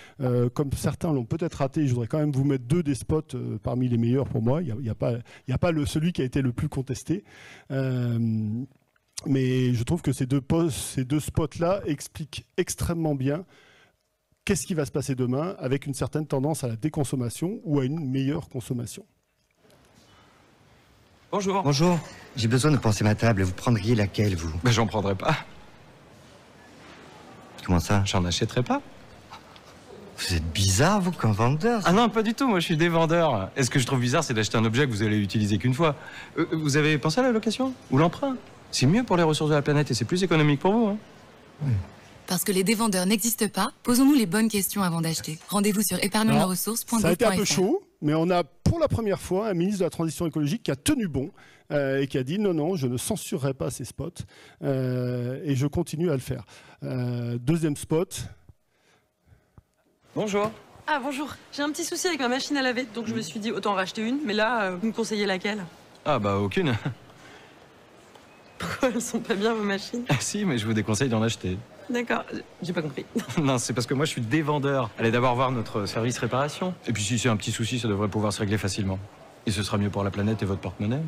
Comme certains l'ont peut-être raté, je voudrais quand même vous mettre 2 des spots parmi les meilleurs pour moi. Il n'y a pas celui qui a été le plus contesté. Mais je trouve que ces deux spots-là expliquent extrêmement bien qu'est-ce qui va se passer demain avec une certaine tendance à la déconsommation ou à une meilleure consommation. Bonjour. Bonjour. J'ai besoin de penser ma table. Vous prendriez laquelle, vous? J'en prendrai pas. Comment ça? J'en achèterai pas. Vous êtes bizarre, vous, comme vendeur. Ah non, pas du tout. Moi, je suis des vendeurs. Et ce que je trouve bizarre, c'est d'acheter un objet que vous allez utiliser qu'une fois. Vous avez pensé à la location? Ou l'emprunt? C'est mieux pour les ressources de la planète et c'est plus économique pour vous. Hein. Oui. Parce que les dévendeurs n'existent pas, posons-nous les bonnes questions avant d'acheter. Rendez-vous sur épargnemaressources.gouv.fr. Ça a été un peu chaud, mais on a pour la première fois un ministre de la Transition écologique qui a tenu bon et qui a dit non, je ne censurerai pas ces spots et je continue à le faire. Deuxième spot. Bonjour. Ah bonjour, j'ai un petit souci avec ma machine à laver, donc je me suis dit autant en racheter une, mais là, vous me conseillez laquelle? Ah bah aucune. Pourquoi elles sont pas bien vos machines? Ah si, mais je vous déconseille d'en acheter. D'accord, j'ai pas compris. Non, c'est parce que moi je suis dévendeur. Allez d'abord voir notre service réparation. Et puis si c'est un petit souci, ça devrait pouvoir se régler facilement. Et ce sera mieux pour la planète et votre porte-monnaie.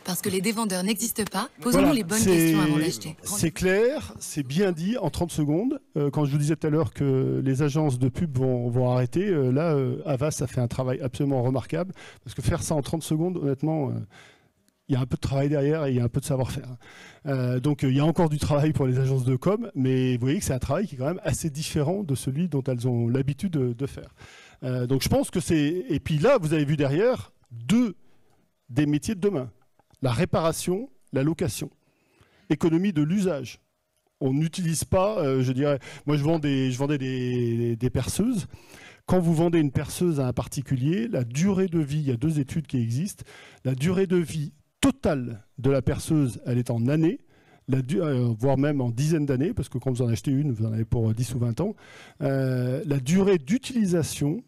Parce que les dévendeurs n'existent pas, posons-nous les bonnes questions avant d'acheter. C'est clair, c'est bien dit en 30 secondes. Quand je vous disais tout à l'heure que les agences de pub vont arrêter, là, Havas a fait un travail absolument remarquable. Parce que faire ça en 30 secondes, honnêtement... il y a un peu de travail derrière et il y a un peu de savoir-faire. Donc il y a encore du travail pour les agences de com, mais vous voyez que c'est un travail qui est quand même assez différent de celui dont elles ont l'habitude de faire. Donc je pense que c'est... Et puis là, vous avez vu derrière 2 des métiers de demain. La réparation, la location. Économie de l'usage. On n'utilise pas, je dirais... Moi, je vendais des perceuses. Quand vous vendez une perceuse à un particulier, la durée de vie, il y a 2 études qui existent, la durée de vie totale de la perceuse, elle est en années, voire même en dizaines d'années, parce que quand vous en achetez une, vous en avez pour 10 ou 20 ans. La durée d'utilisation,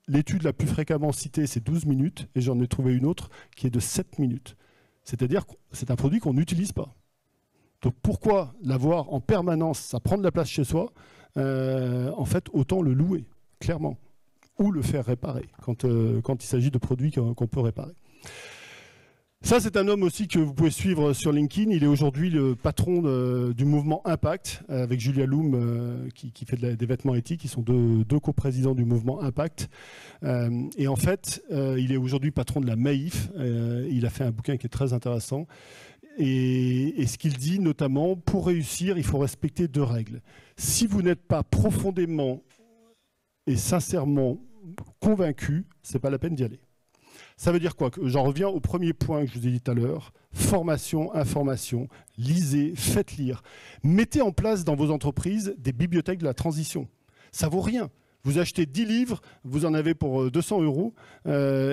l'étude la plus fréquemment citée, c'est 12 minutes, et j'en ai trouvé une autre qui est de 7 minutes. C'est-à-dire que c'est un produit qu'on n'utilise pas. Donc pourquoi l'avoir en permanence, ça prend de la place chez soi, en fait, autant le louer, clairement, ou le faire réparer, quand il s'agit de produits qu'on peut réparer. Ça, c'est un homme aussi que vous pouvez suivre sur LinkedIn. Il est aujourd'hui le patron du mouvement Impact, avec Julia Loom, qui fait des vêtements éthiques. Ils sont deux coprésidents du mouvement Impact. Et en fait, il est aujourd'hui patron de la Maïf. Il a fait un bouquin qui est très intéressant. Et ce qu'il dit, notamment, pour réussir, il faut respecter 2 règles. Si vous n'êtes pas profondément et sincèrement convaincu, ce n'est pas la peine d'y aller. Ça veut dire quoi? J'en reviens au premier point que je vous ai dit tout à l'heure. Formation, information, lisez, faites lire. Mettez en place dans vos entreprises des bibliothèques de la transition. Ça vaut rien. Vous achetez 10 livres, vous en avez pour 200 €,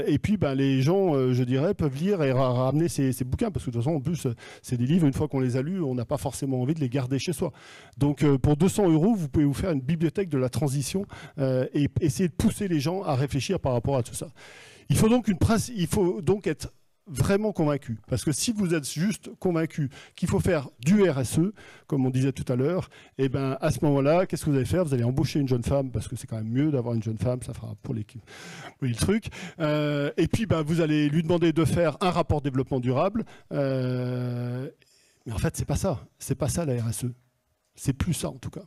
et puis les gens, je dirais, peuvent lire et ramener ces bouquins, parce que de toute façon, en plus, c'est des livres, une fois qu'on les a lus, on n'a pas forcément envie de les garder chez soi. Donc pour 200 €, vous pouvez vous faire une bibliothèque de la transition et essayer de pousser les gens à réfléchir par rapport à tout ça. Il faut donc être vraiment convaincu. Parce que si vous êtes juste convaincu qu'il faut faire du RSE, comme on disait tout à l'heure, et ben à ce moment-là, qu'est-ce que vous allez faire? Vous allez embaucher une jeune femme, parce que c'est quand même mieux d'avoir une jeune femme, ça fera pour l'équipe. Oui, le truc. Et puis vous allez lui demander de faire un rapport développement durable. Mais en fait, c'est pas ça. C'est pas ça la RSE. C'est plus ça en tout cas.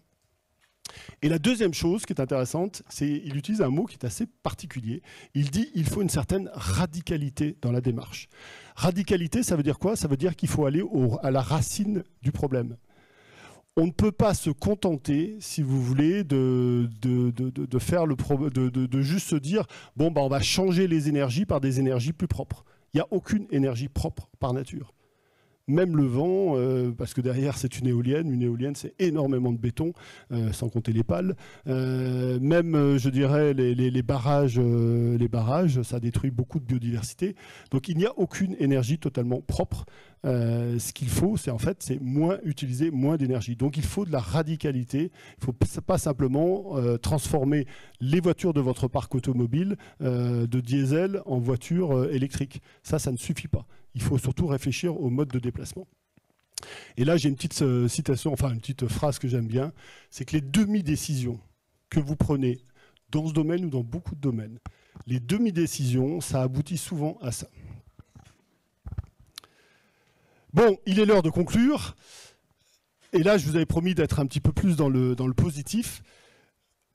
Et la deuxième chose qui est intéressante, c'est qu'il utilise un mot qui est assez particulier. Il dit qu'il faut une certaine radicalité dans la démarche. Radicalité, ça veut dire quoi? Ça veut dire qu'il faut aller à la racine du problème. On ne peut pas se contenter, si vous voulez, de juste se dire bon, on va changer les énergies par des énergies plus propres. Il n'y a aucune énergie propre par nature. Même le vent, parce que derrière c'est une éolienne c'est énormément de béton, sans compter les pales. Même, je dirais, les barrages, ça détruit beaucoup de biodiversité. Donc il n'y a aucune énergie totalement propre. Ce qu'il faut, c'est moins utiliser moins d'énergie. Donc il faut de la radicalité. Il ne faut pas simplement transformer les voitures de votre parc automobile de diesel en voitures électriques. Ça ne suffit pas. Il faut surtout réfléchir au mode de déplacement. Et là, j'ai une petite citation, une petite phrase que j'aime bien, c'est que les demi-décisions que vous prenez dans ce domaine ou dans beaucoup de domaines, les demi-décisions, ça aboutit souvent à ça. Bon, il est l'heure de conclure. Et là, je vous avais promis d'être un petit peu plus dans le positif.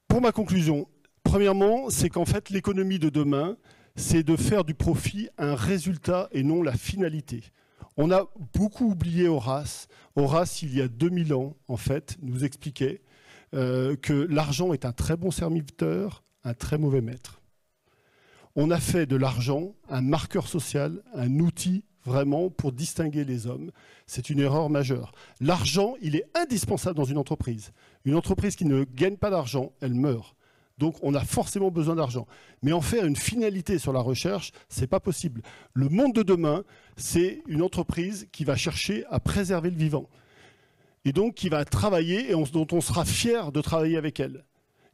Pour ma conclusion, premièrement, c'est qu'en fait, l'économie de demain, c'est de faire du profit un résultat et non la finalité. On a beaucoup oublié Horace. Horace, il y a 2000 ans, en fait, nous expliquait que l'argent est un très bon serviteur, un très mauvais maître. On a fait de l'argent un marqueur social, un outil vraiment pour distinguer les hommes. C'est une erreur majeure. L'argent, il est indispensable dans une entreprise. Une entreprise qui ne gagne pas d'argent, elle meurt. Donc on a forcément besoin d'argent. Mais en faire une finalité sur la recherche, ce n'est pas possible. Le monde de demain, c'est une entreprise qui va chercher à préserver le vivant. Et donc qui va travailler et dont on sera fier de travailler avec elle.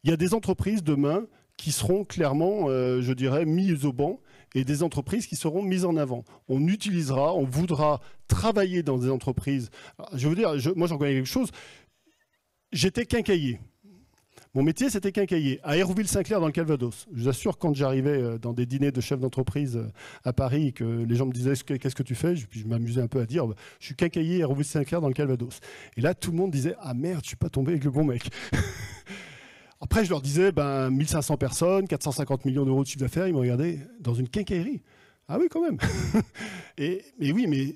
Il y a des entreprises demain qui seront clairement, je dirais, mises au banc et des entreprises qui seront mises en avant. On voudra travailler dans des entreprises. Alors, je veux dire, moi j'en connais quelque chose. J'étais quincaillier. Mon métier, c'était quincaillier, à Hérouville-Saint-Clair, dans le Calvados. Je vous assure, quand j'arrivais dans des dîners de chefs d'entreprise à Paris, et que les gens me disaient « Qu'est-ce que tu fais ?» Je m'amusais un peu à dire « Je suis quincaillier à Hérouville-Saint-Clair, dans le Calvados. » Et là, tout le monde disait « Ah merde, je ne suis pas tombé avec le bon mec. » Après, je leur disais 1500 personnes, 450 millions d'euros de chiffre d'affaires. Ils me regardaient dans une quincaillerie. Ah oui, quand même. mais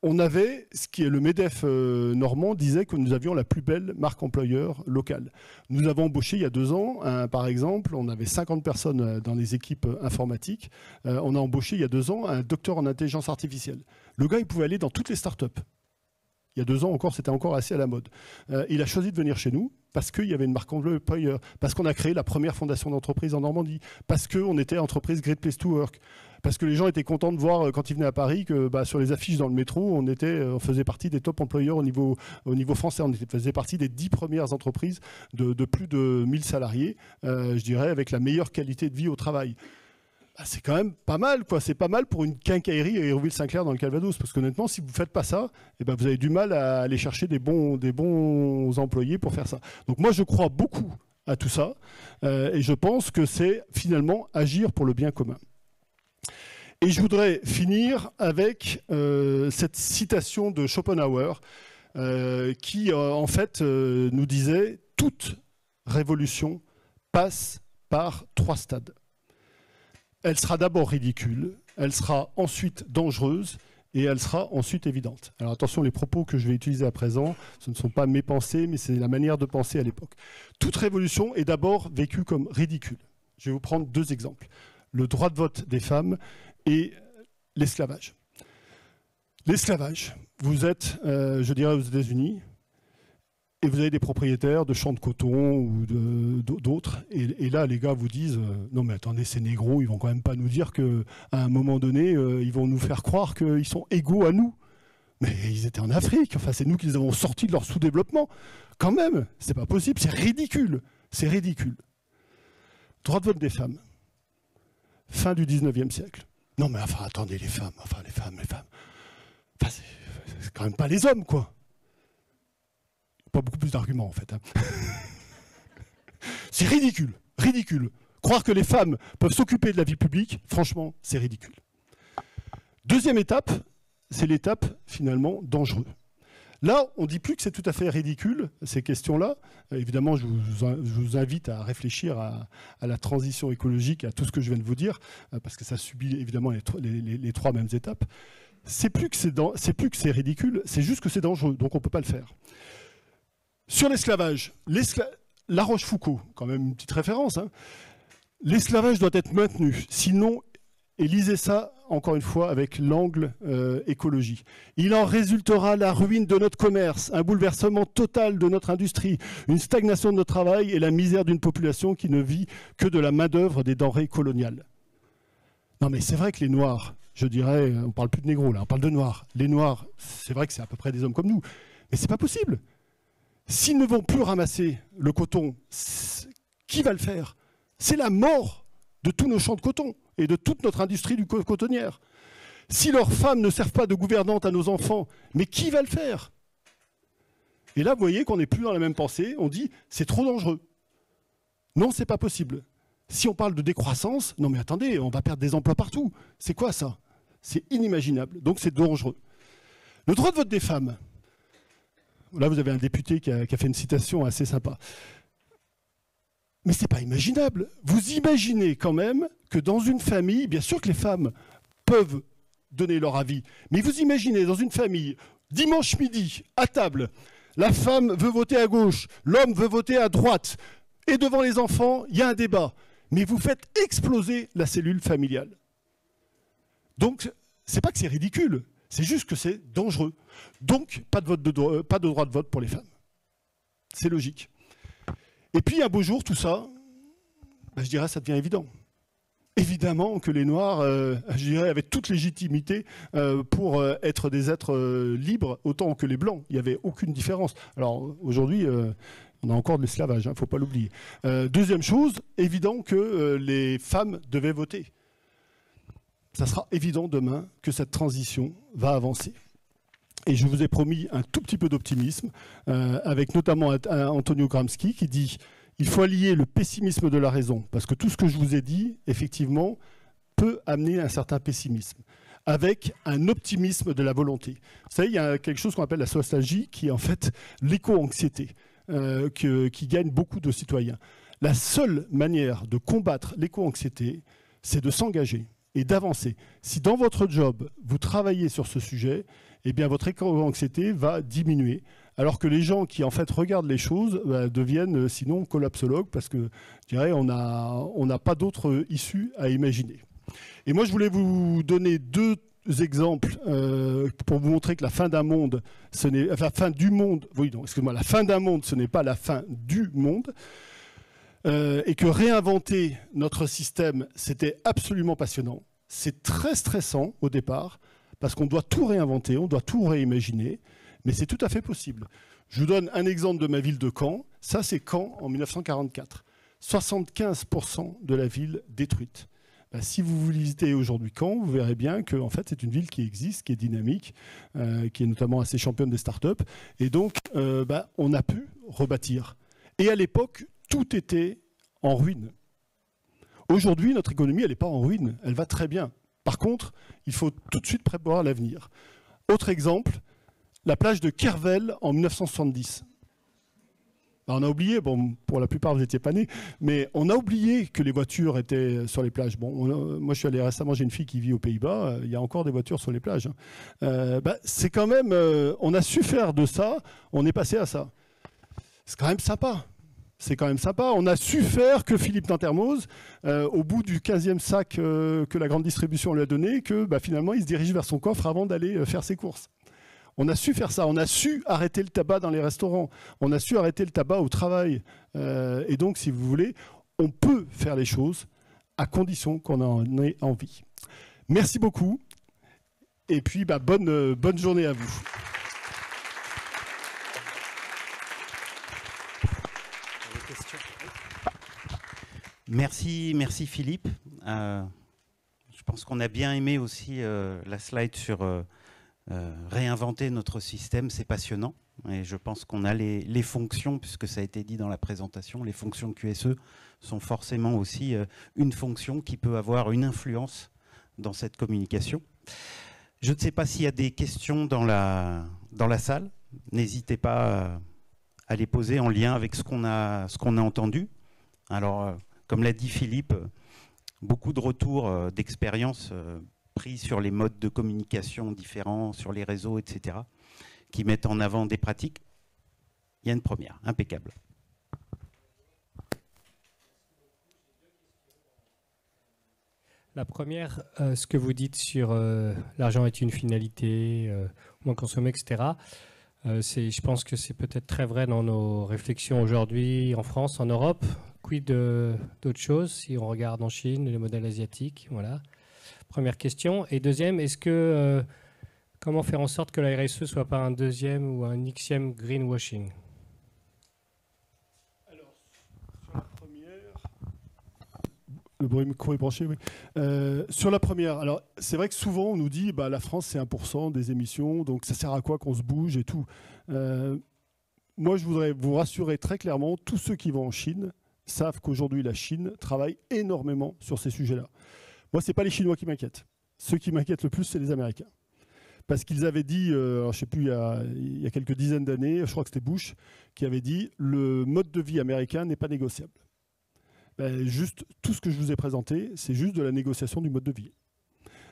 on avait, ce qui est le MEDEF normand disait que nous avions la plus belle marque employeur locale. Nous avons embauché il y a 2 ans, par exemple, on avait 50 personnes dans les équipes informatiques. On a embauché il y a 2 ans un docteur en intelligence artificielle. Le gars, il pouvait aller dans toutes les startups. Il y a 2 ans encore, c'était encore assez à la mode. Il a choisi de venir chez nous parce qu'il y avait une marque employeur, parce qu'on a créé la première fondation d'entreprise en Normandie, parce qu'on était entreprise Great Place to Work, parce que les gens étaient contents de voir quand ils venaient à Paris que sur les affiches dans le métro, on faisait partie des top employeurs au niveau français. On faisait partie des 10 premières entreprises de plus de 1000 salariés, je dirais, avec la meilleure qualité de vie au travail. C'est quand même pas mal, quoi. C'est pas mal pour une quincaillerie à Hérouville-Saint-Clair dans le Calvados. Parce qu'honnêtement, si vous ne faites pas ça, vous avez du mal à aller chercher des bons employés pour faire ça. Donc moi, je crois beaucoup à tout ça. Et je pense que c'est finalement agir pour le bien commun. Et je voudrais finir avec cette citation de Schopenhauer qui, en fait, nous disait « Toute révolution passe par 3 stades. Elle sera d'abord ridicule, elle sera ensuite dangereuse et elle sera ensuite évidente. » Alors attention, les propos que je vais utiliser à présent, ce ne sont pas mes pensées, mais c'est la manière de penser à l'époque. Toute révolution est d'abord vécue comme ridicule. Je vais vous prendre 2 exemples. Le droit de vote des femmes et l'esclavage. L'esclavage, vous êtes, je dirais, aux États-Unis, et vous avez des propriétaires de champs de coton ou d'autres, et là, les gars vous disent non mais attendez, ces négros, ils vont quand même pas nous dire qu'à un moment donné, ils vont nous faire croire qu'ils sont égaux à nous. Mais ils étaient en Afrique, enfin c'est nous qui les avons sortis de leur sous-développement. Quand même, c'est pas possible, c'est ridicule. C'est ridicule. Droit de vote des femmes. Fin du 19e siècle. Non mais enfin attendez, les femmes. Enfin, c'est quand même pas les hommes, quoi. Pas beaucoup plus d'arguments, en fait. Hein. C'est ridicule, ridicule. Croire que les femmes peuvent s'occuper de la vie publique, franchement, c'est ridicule. Deuxième étape, c'est l'étape, finalement, dangereuse. Là, on ne dit plus que c'est tout à fait ridicule, ces questions-là. Évidemment, je vous invite à réfléchir à la transition écologique, à tout ce que je viens de vous dire, parce que ça subit évidemment les 3 mêmes étapes. C'est plus que c'est ridicule, c'est juste que c'est dangereux, donc on ne peut pas le faire. Sur l'esclavage, La Rochefoucauld, quand même une petite référence, hein, l'esclavage doit être maintenu, sinon, et lisez ça encore une fois avec l'angle écologie. Il en résultera la ruine de notre commerce, un bouleversement total de notre industrie, une stagnation de notre travail et la misère d'une population qui ne vit que de la main-d'œuvre des denrées coloniales. Non mais c'est vrai que les Noirs, je dirais, on ne parle plus de négros là, on parle de Noirs. Les Noirs, c'est vrai que c'est à peu près des hommes comme nous, mais c'est pas possible. S'ils ne vont plus ramasser le coton, qui va le faire? C'est la mort de tous nos champs de coton et de toute notre industrie du cotonnière. Si leurs femmes ne servent pas de gouvernantes à nos enfants, mais qui va le faire? Et là, vous voyez qu'on n'est plus dans la même pensée, on dit c'est trop dangereux. Non, c'est pas possible. Si on parle de décroissance, non mais attendez, on va perdre des emplois partout. C'est quoi ça? C'est inimaginable, donc c'est dangereux. Le droit de vote des femmes. Là, vous avez un député qui a fait une citation assez sympa. Mais c'est pas imaginable. Vous imaginez quand même que dans une famille, bien sûr que les femmes peuvent donner leur avis, mais vous imaginez dans une famille, dimanche midi, à table, la femme veut voter à gauche, l'homme veut voter à droite, et devant les enfants, il y a un débat. Mais vous faites exploser la cellule familiale. Donc, c'est pas que c'est ridicule, c'est juste que c'est dangereux. Donc, pas de droit de vote pour les femmes. C'est logique. Et puis, un beau jour, tout ça, je dirais, ça devient évident. Évidemment que les Noirs, je dirais, avaient toute légitimité pour être des êtres libres, autant que les Blancs. Il n'y avait aucune différence. Alors, aujourd'hui, on a encore de l'esclavage, il ne faut pas l'oublier. Deuxième chose, évident que les femmes devaient voter. Ça sera évident demain que cette transition va avancer. Et je vous ai promis un tout petit peu d'optimisme, avec notamment Antonio Gramsci qui dit « Il faut allier le pessimisme de la raison », parce que tout ce que je vous ai dit, effectivement, peut amener un certain pessimisme, avec un optimisme de la volonté. Vous savez, il y a quelque chose qu'on appelle la nostalgie, qui est en fait l'éco-anxiété, qui gagne beaucoup de citoyens. La seule manière de combattre l'éco-anxiété, c'est de s'engager et d'avancer. Si dans votre job, vous travaillez sur ce sujet, eh bien votre éco-anxiété va diminuer. Alors que les gens qui en fait regardent les choses deviennent sinon collapsologues parce que je dirais on n'a pas d'autre issue à imaginer. Et moi je voulais vous donner 2 exemples pour vous montrer que la fin d'un monde, la fin du monde, oui non, excusez-moi, la fin d'un monde, ce n'est pas la fin du monde. Et que réinventer notre système, c'était absolument passionnant. C'est très stressant au départ, parce qu'on doit tout réinventer, on doit tout réimaginer, mais c'est tout à fait possible. Je vous donne un exemple de ma ville de Caen. Ça, c'est Caen en 1944. 75% de la ville détruite. Si vous visitez aujourd'hui Caen, vous verrez bien que en fait, c'est une ville qui existe, qui est dynamique, qui est notamment assez championne des startups. Et donc, on a pu rebâtir. Et à l'époque, tout était en ruine. Aujourd'hui, notre économie, elle n'est pas en ruine, elle va très bien. Par contre, il faut tout de suite prévoir l'avenir. Autre exemple, la plage de Kervel en 1970. Alors on a oublié, bon, pour la plupart vous n'étiez pas nés, mais on a oublié que les voitures étaient sur les plages. Bon, moi je suis allé récemment, j'ai une fille qui vit aux Pays-Bas, il y a encore des voitures sur les plages. C'est quand même, on a su faire de ça, on est passé à ça. C'est quand même sympa. C'est quand même sympa. On a su faire que Philippe Nantermoz, au bout du 15e sac que la grande distribution lui a donné, que finalement il se dirige vers son coffre avant d'aller faire ses courses. On a su faire ça, on a su arrêter le tabac dans les restaurants, on a su arrêter le tabac au travail. Et donc, si vous voulez, on peut faire les choses à condition qu'on en ait envie. Merci beaucoup. Et puis, bonne journée à vous. Merci Philippe. Je pense qu'on a bien aimé aussi la slide sur réinventer notre système, c'est passionnant. Et je pense qu'on a les fonctions, puisque ça a été dit dans la présentation, les fonctions de QSE sont forcément aussi une fonction qui peut avoir une influence dans cette communication. Je ne sais pas s'il y a des questions dans la salle. N'hésitez pas à les poser en lien avec ce qu'on a entendu. Alors, comme l'a dit Philippe, beaucoup de retours d'expérience pris sur les modes de communication différents, sur les réseaux, etc., qui mettent en avant des pratiques. Il y a une première, impeccable. La première, ce que vous dites sur l'argent est une finalité, moins consommer, etc., je pense que c'est peut-être très vrai dans nos réflexions aujourd'hui en France, en Europe. Quid d'autres choses, si on regarde en Chine, les modèles asiatiques, voilà. Première question. Et deuxième, comment faire en sorte que la RSE ne soit pas un deuxième ou un xème greenwashing? Alors, sur la première... Le bruit micro est branché, oui. Sur la première, alors c'est vrai que souvent on nous dit la France c'est 1% des émissions, donc ça sert à quoi qu'on se bouge et tout. Moi je voudrais vous rassurer très clairement, tous ceux qui vont en Chine savent qu'aujourd'hui la Chine travaille énormément sur ces sujets-là. Moi, ce n'est pas les Chinois qui m'inquiètent. Ceux qui m'inquiètent le plus, c'est les Américains. Parce qu'ils avaient dit, je ne sais plus, il y a quelques dizaines d'années, je crois que c'était Bush, qui avait dit « le mode de vie américain n'est pas négociable ». Juste, tout ce que je vous ai présenté, c'est juste de la négociation du mode de vie.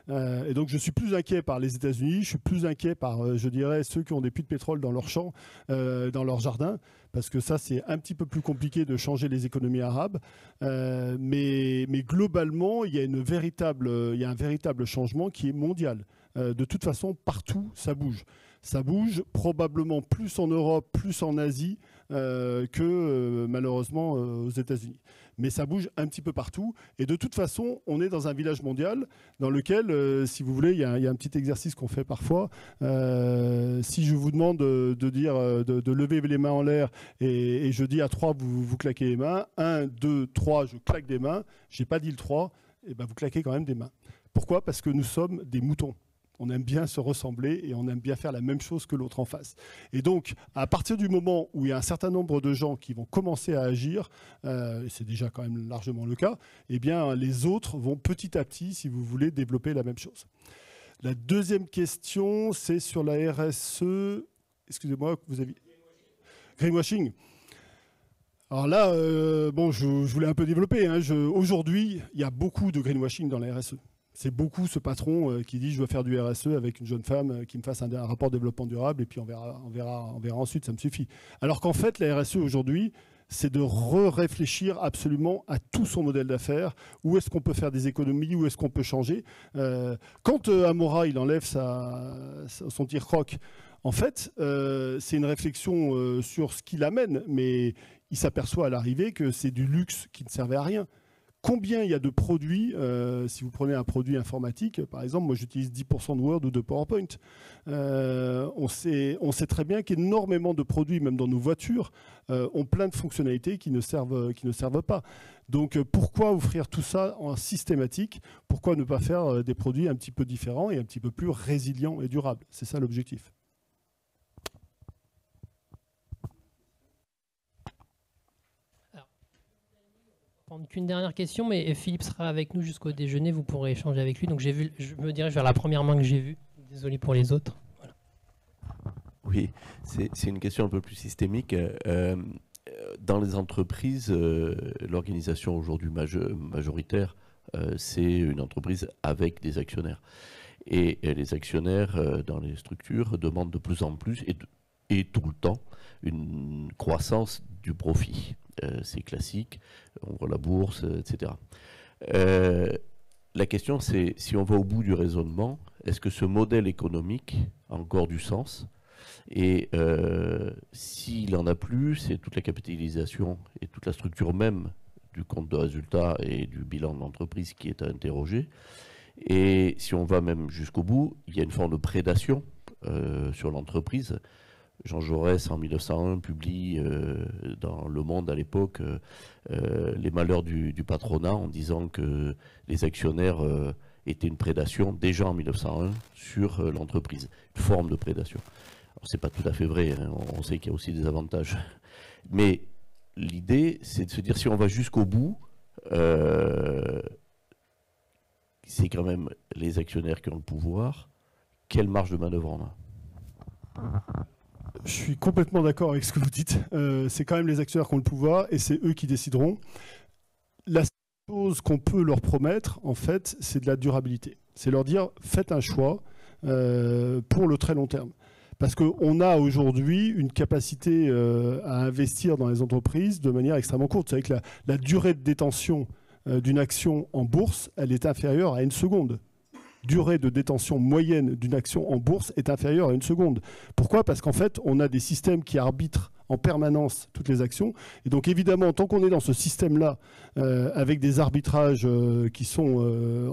Et donc, je suis plus inquiet par les États-Unis, je suis plus inquiet par, je dirais, ceux qui ont des puits de pétrole dans leurs champs, dans leurs jardins, parce que ça, c'est un petit peu plus compliqué de changer les économies arabes. Mais globalement, il y a un véritable changement qui est mondial. De toute façon, partout, ça bouge. Ça bouge probablement plus en Europe, plus en Asie que malheureusement aux États-Unis. Mais ça bouge un petit peu partout. Et de toute façon, on est dans un village mondial dans lequel, si vous voulez, il y a un petit exercice qu'on fait parfois. Si je vous demande de lever les mains en l'air et je dis à 3, vous claquez les mains. 1, 2, 3, je claque des mains. Je n'ai pas dit le 3, et vous claquez quand même des mains. Pourquoi? Parce que nous sommes des moutons. On aime bien se ressembler et on aime bien faire la même chose que l'autre en face. Et donc, à partir du moment où il y a un certain nombre de gens qui vont commencer à agir, et c'est déjà quand même largement le cas, eh bien, les autres vont petit à petit, si vous voulez, développer la même chose. La deuxième question, c'est sur la RSE. Excusez-moi, vous avez... Greenwashing. Alors là, je voulais un peu développer. Aujourd'hui, il y a beaucoup de greenwashing dans la RSE. C'est beaucoup ce patron qui dit « je veux faire du RSE avec une jeune femme qui me fasse un rapport développement durable et puis on verra ensuite, ça me suffit ». Alors qu'en fait, la RSE aujourd'hui, c'est de réfléchir absolument à tout son modèle d'affaires. Où est-ce qu'on peut faire des économies? Où est-ce qu'on peut changer? Quand Amora, il enlève son tir-croc, en fait, c'est une réflexion sur ce qu'il amène, mais il s'aperçoit à l'arrivée que c'est du luxe qui ne servait à rien. Combien il y a de produits, si vous prenez un produit informatique, par exemple, moi j'utilise 10% de Word ou de PowerPoint. On sait très bien qu'énormément de produits, même dans nos voitures, ont plein de fonctionnalités qui ne servent pas. Donc pourquoi offrir tout ça en systématique? Pourquoi ne pas faire des produits un petit peu différents et un petit peu plus résilients et durables? C'est ça l'objectif. prendre qu'une dernière question, mais Philippe sera avec nous jusqu'au déjeuner, vous pourrez échanger avec lui. Donc je me dirige vers la première main que j'ai vue. Désolé pour les autres. Voilà. Oui, c'est une question un peu plus systémique. Dans les entreprises, l'organisation aujourd'hui majoritaire, c'est une entreprise avec des actionnaires. Et les actionnaires dans les structures demandent de plus en plus et tout le temps une croissance du profit. C'est classique, on voit la bourse, etc. La question, c'est si on va au bout du raisonnement, est-ce que ce modèle économique a encore du sens? Et s'il n'en a plus, c'est toute la capitalisation et toute la structure même du compte de résultat et du bilan de l'entreprise qui est à interroger. Et si on va même jusqu'au bout, il y a une forme de prédation sur l'entreprise. Jean Jaurès, en 1901, publie dans Le Monde à l'époque les malheurs du patronat en disant que les actionnaires étaient une prédation déjà en 1901 sur l'entreprise, une forme de prédation. Ce n'est pas tout à fait vrai, hein, on sait qu'il y a aussi des avantages. Mais l'idée, c'est de se dire si on va jusqu'au bout, c'est quand même les actionnaires qui ont le pouvoir, quelle marge de manœuvre on a? Je suis complètement d'accord avec ce que vous dites. C'est quand même les actionnaires qui ont le pouvoir et c'est eux qui décideront. La chose qu'on peut leur promettre, en fait, c'est de la durabilité. C'est leur dire, faites un choix pour le très long terme. Parce qu'on a aujourd'hui une capacité à investir dans les entreprises de manière extrêmement courte. Vous savez que la durée de détention d'une action en bourse, elle est inférieure à 1 seconde. Durée de détention moyenne d'une action en bourse est inférieure à 1 seconde. Pourquoi? Parce qu'en fait, on a des systèmes qui arbitrent en permanence toutes les actions. Et donc évidemment, tant qu'on est dans ce système-là, avec des arbitrages qui sont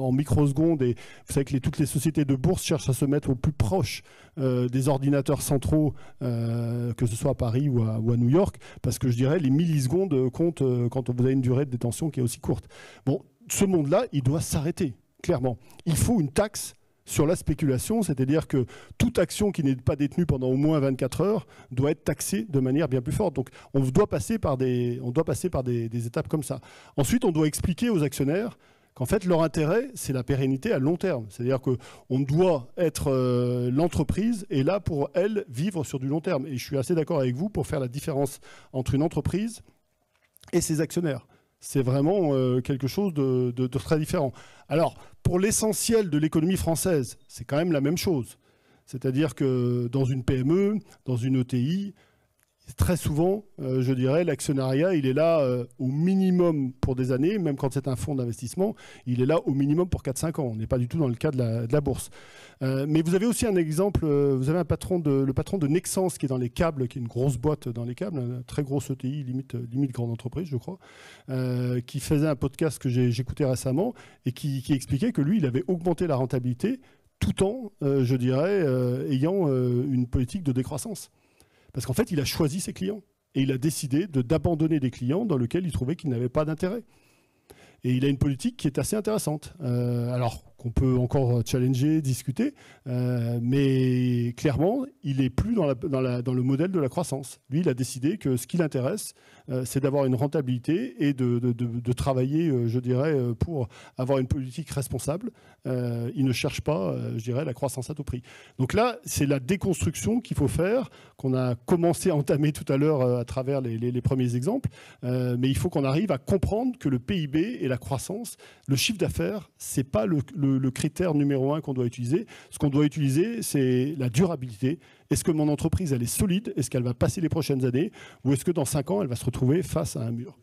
en microsecondes, et vous savez que toutes les sociétés de bourse cherchent à se mettre au plus proche des ordinateurs centraux, que ce soit à Paris ou à New York, parce que je dirais les millisecondes comptent quand vous avez une durée de détention qui est aussi courte. Bon, ce monde-là, il doit s'arrêter. Clairement, il faut une taxe sur la spéculation, c'est-à-dire que toute action qui n'est pas détenue pendant au moins 24 heures doit être taxée de manière bien plus forte. Donc on doit passer par des étapes comme ça. Ensuite, on doit expliquer aux actionnaires qu'en fait, leur intérêt, c'est la pérennité à long terme. C'est-à-dire qu'on doit être... l'entreprise est là pour, elle, vivre sur du long terme. Et je suis assez d'accord avec vous pour faire la différence entre une entreprise et ses actionnaires. C'est vraiment quelque chose de très différent. Alors, pour l'essentiel de l'économie française, c'est quand même la même chose. C'est-à-dire que dans une PME, dans une ETI, très souvent, je dirais, l'actionnariat, il est là au minimum pour des années, même quand c'est un fonds d'investissement, il est là au minimum pour 4-5 ans. On n'est pas du tout dans le cas de la bourse. Mais vous avez aussi un exemple, vous avez le patron de Nexans qui est dans les câbles, qui est une grosse boîte dans les câbles, une très grosse ETI, limite grande entreprise, je crois, qui faisait un podcast que j'écoutais récemment et qui expliquait que lui, il avait augmenté la rentabilité tout en, je dirais, ayant une politique de décroissance. Parce qu'en fait, il a choisi ses clients. Et il a décidé d'abandonner des clients dans lesquels il trouvait qu'il n'avait pas d'intérêt. Et il a une politique qui est assez intéressante. Alors qu'on peut encore challenger, discuter, mais clairement, il n'est plus dans le modèle de la croissance. Lui, il a décidé que ce qui l'intéresse, c'est d'avoir une rentabilité et de travailler, je dirais, pour avoir une politique responsable. Il ne cherche pas, je dirais, la croissance à tout prix. Donc là, c'est la déconstruction qu'il faut faire, qu'on a commencé à entamer tout à l'heure à travers les premiers exemples. Mais il faut qu'on arrive à comprendre que le PIB et la croissance, le chiffre d'affaires, c'est pas le critère numéro 1 qu'on doit utiliser. Ce qu'on doit utiliser, c'est la durabilité. Est-ce que mon entreprise, elle est solide? Est-ce qu'elle va passer les prochaines années? Ou est-ce que dans 5 ans, elle va se retrouver face à un mur?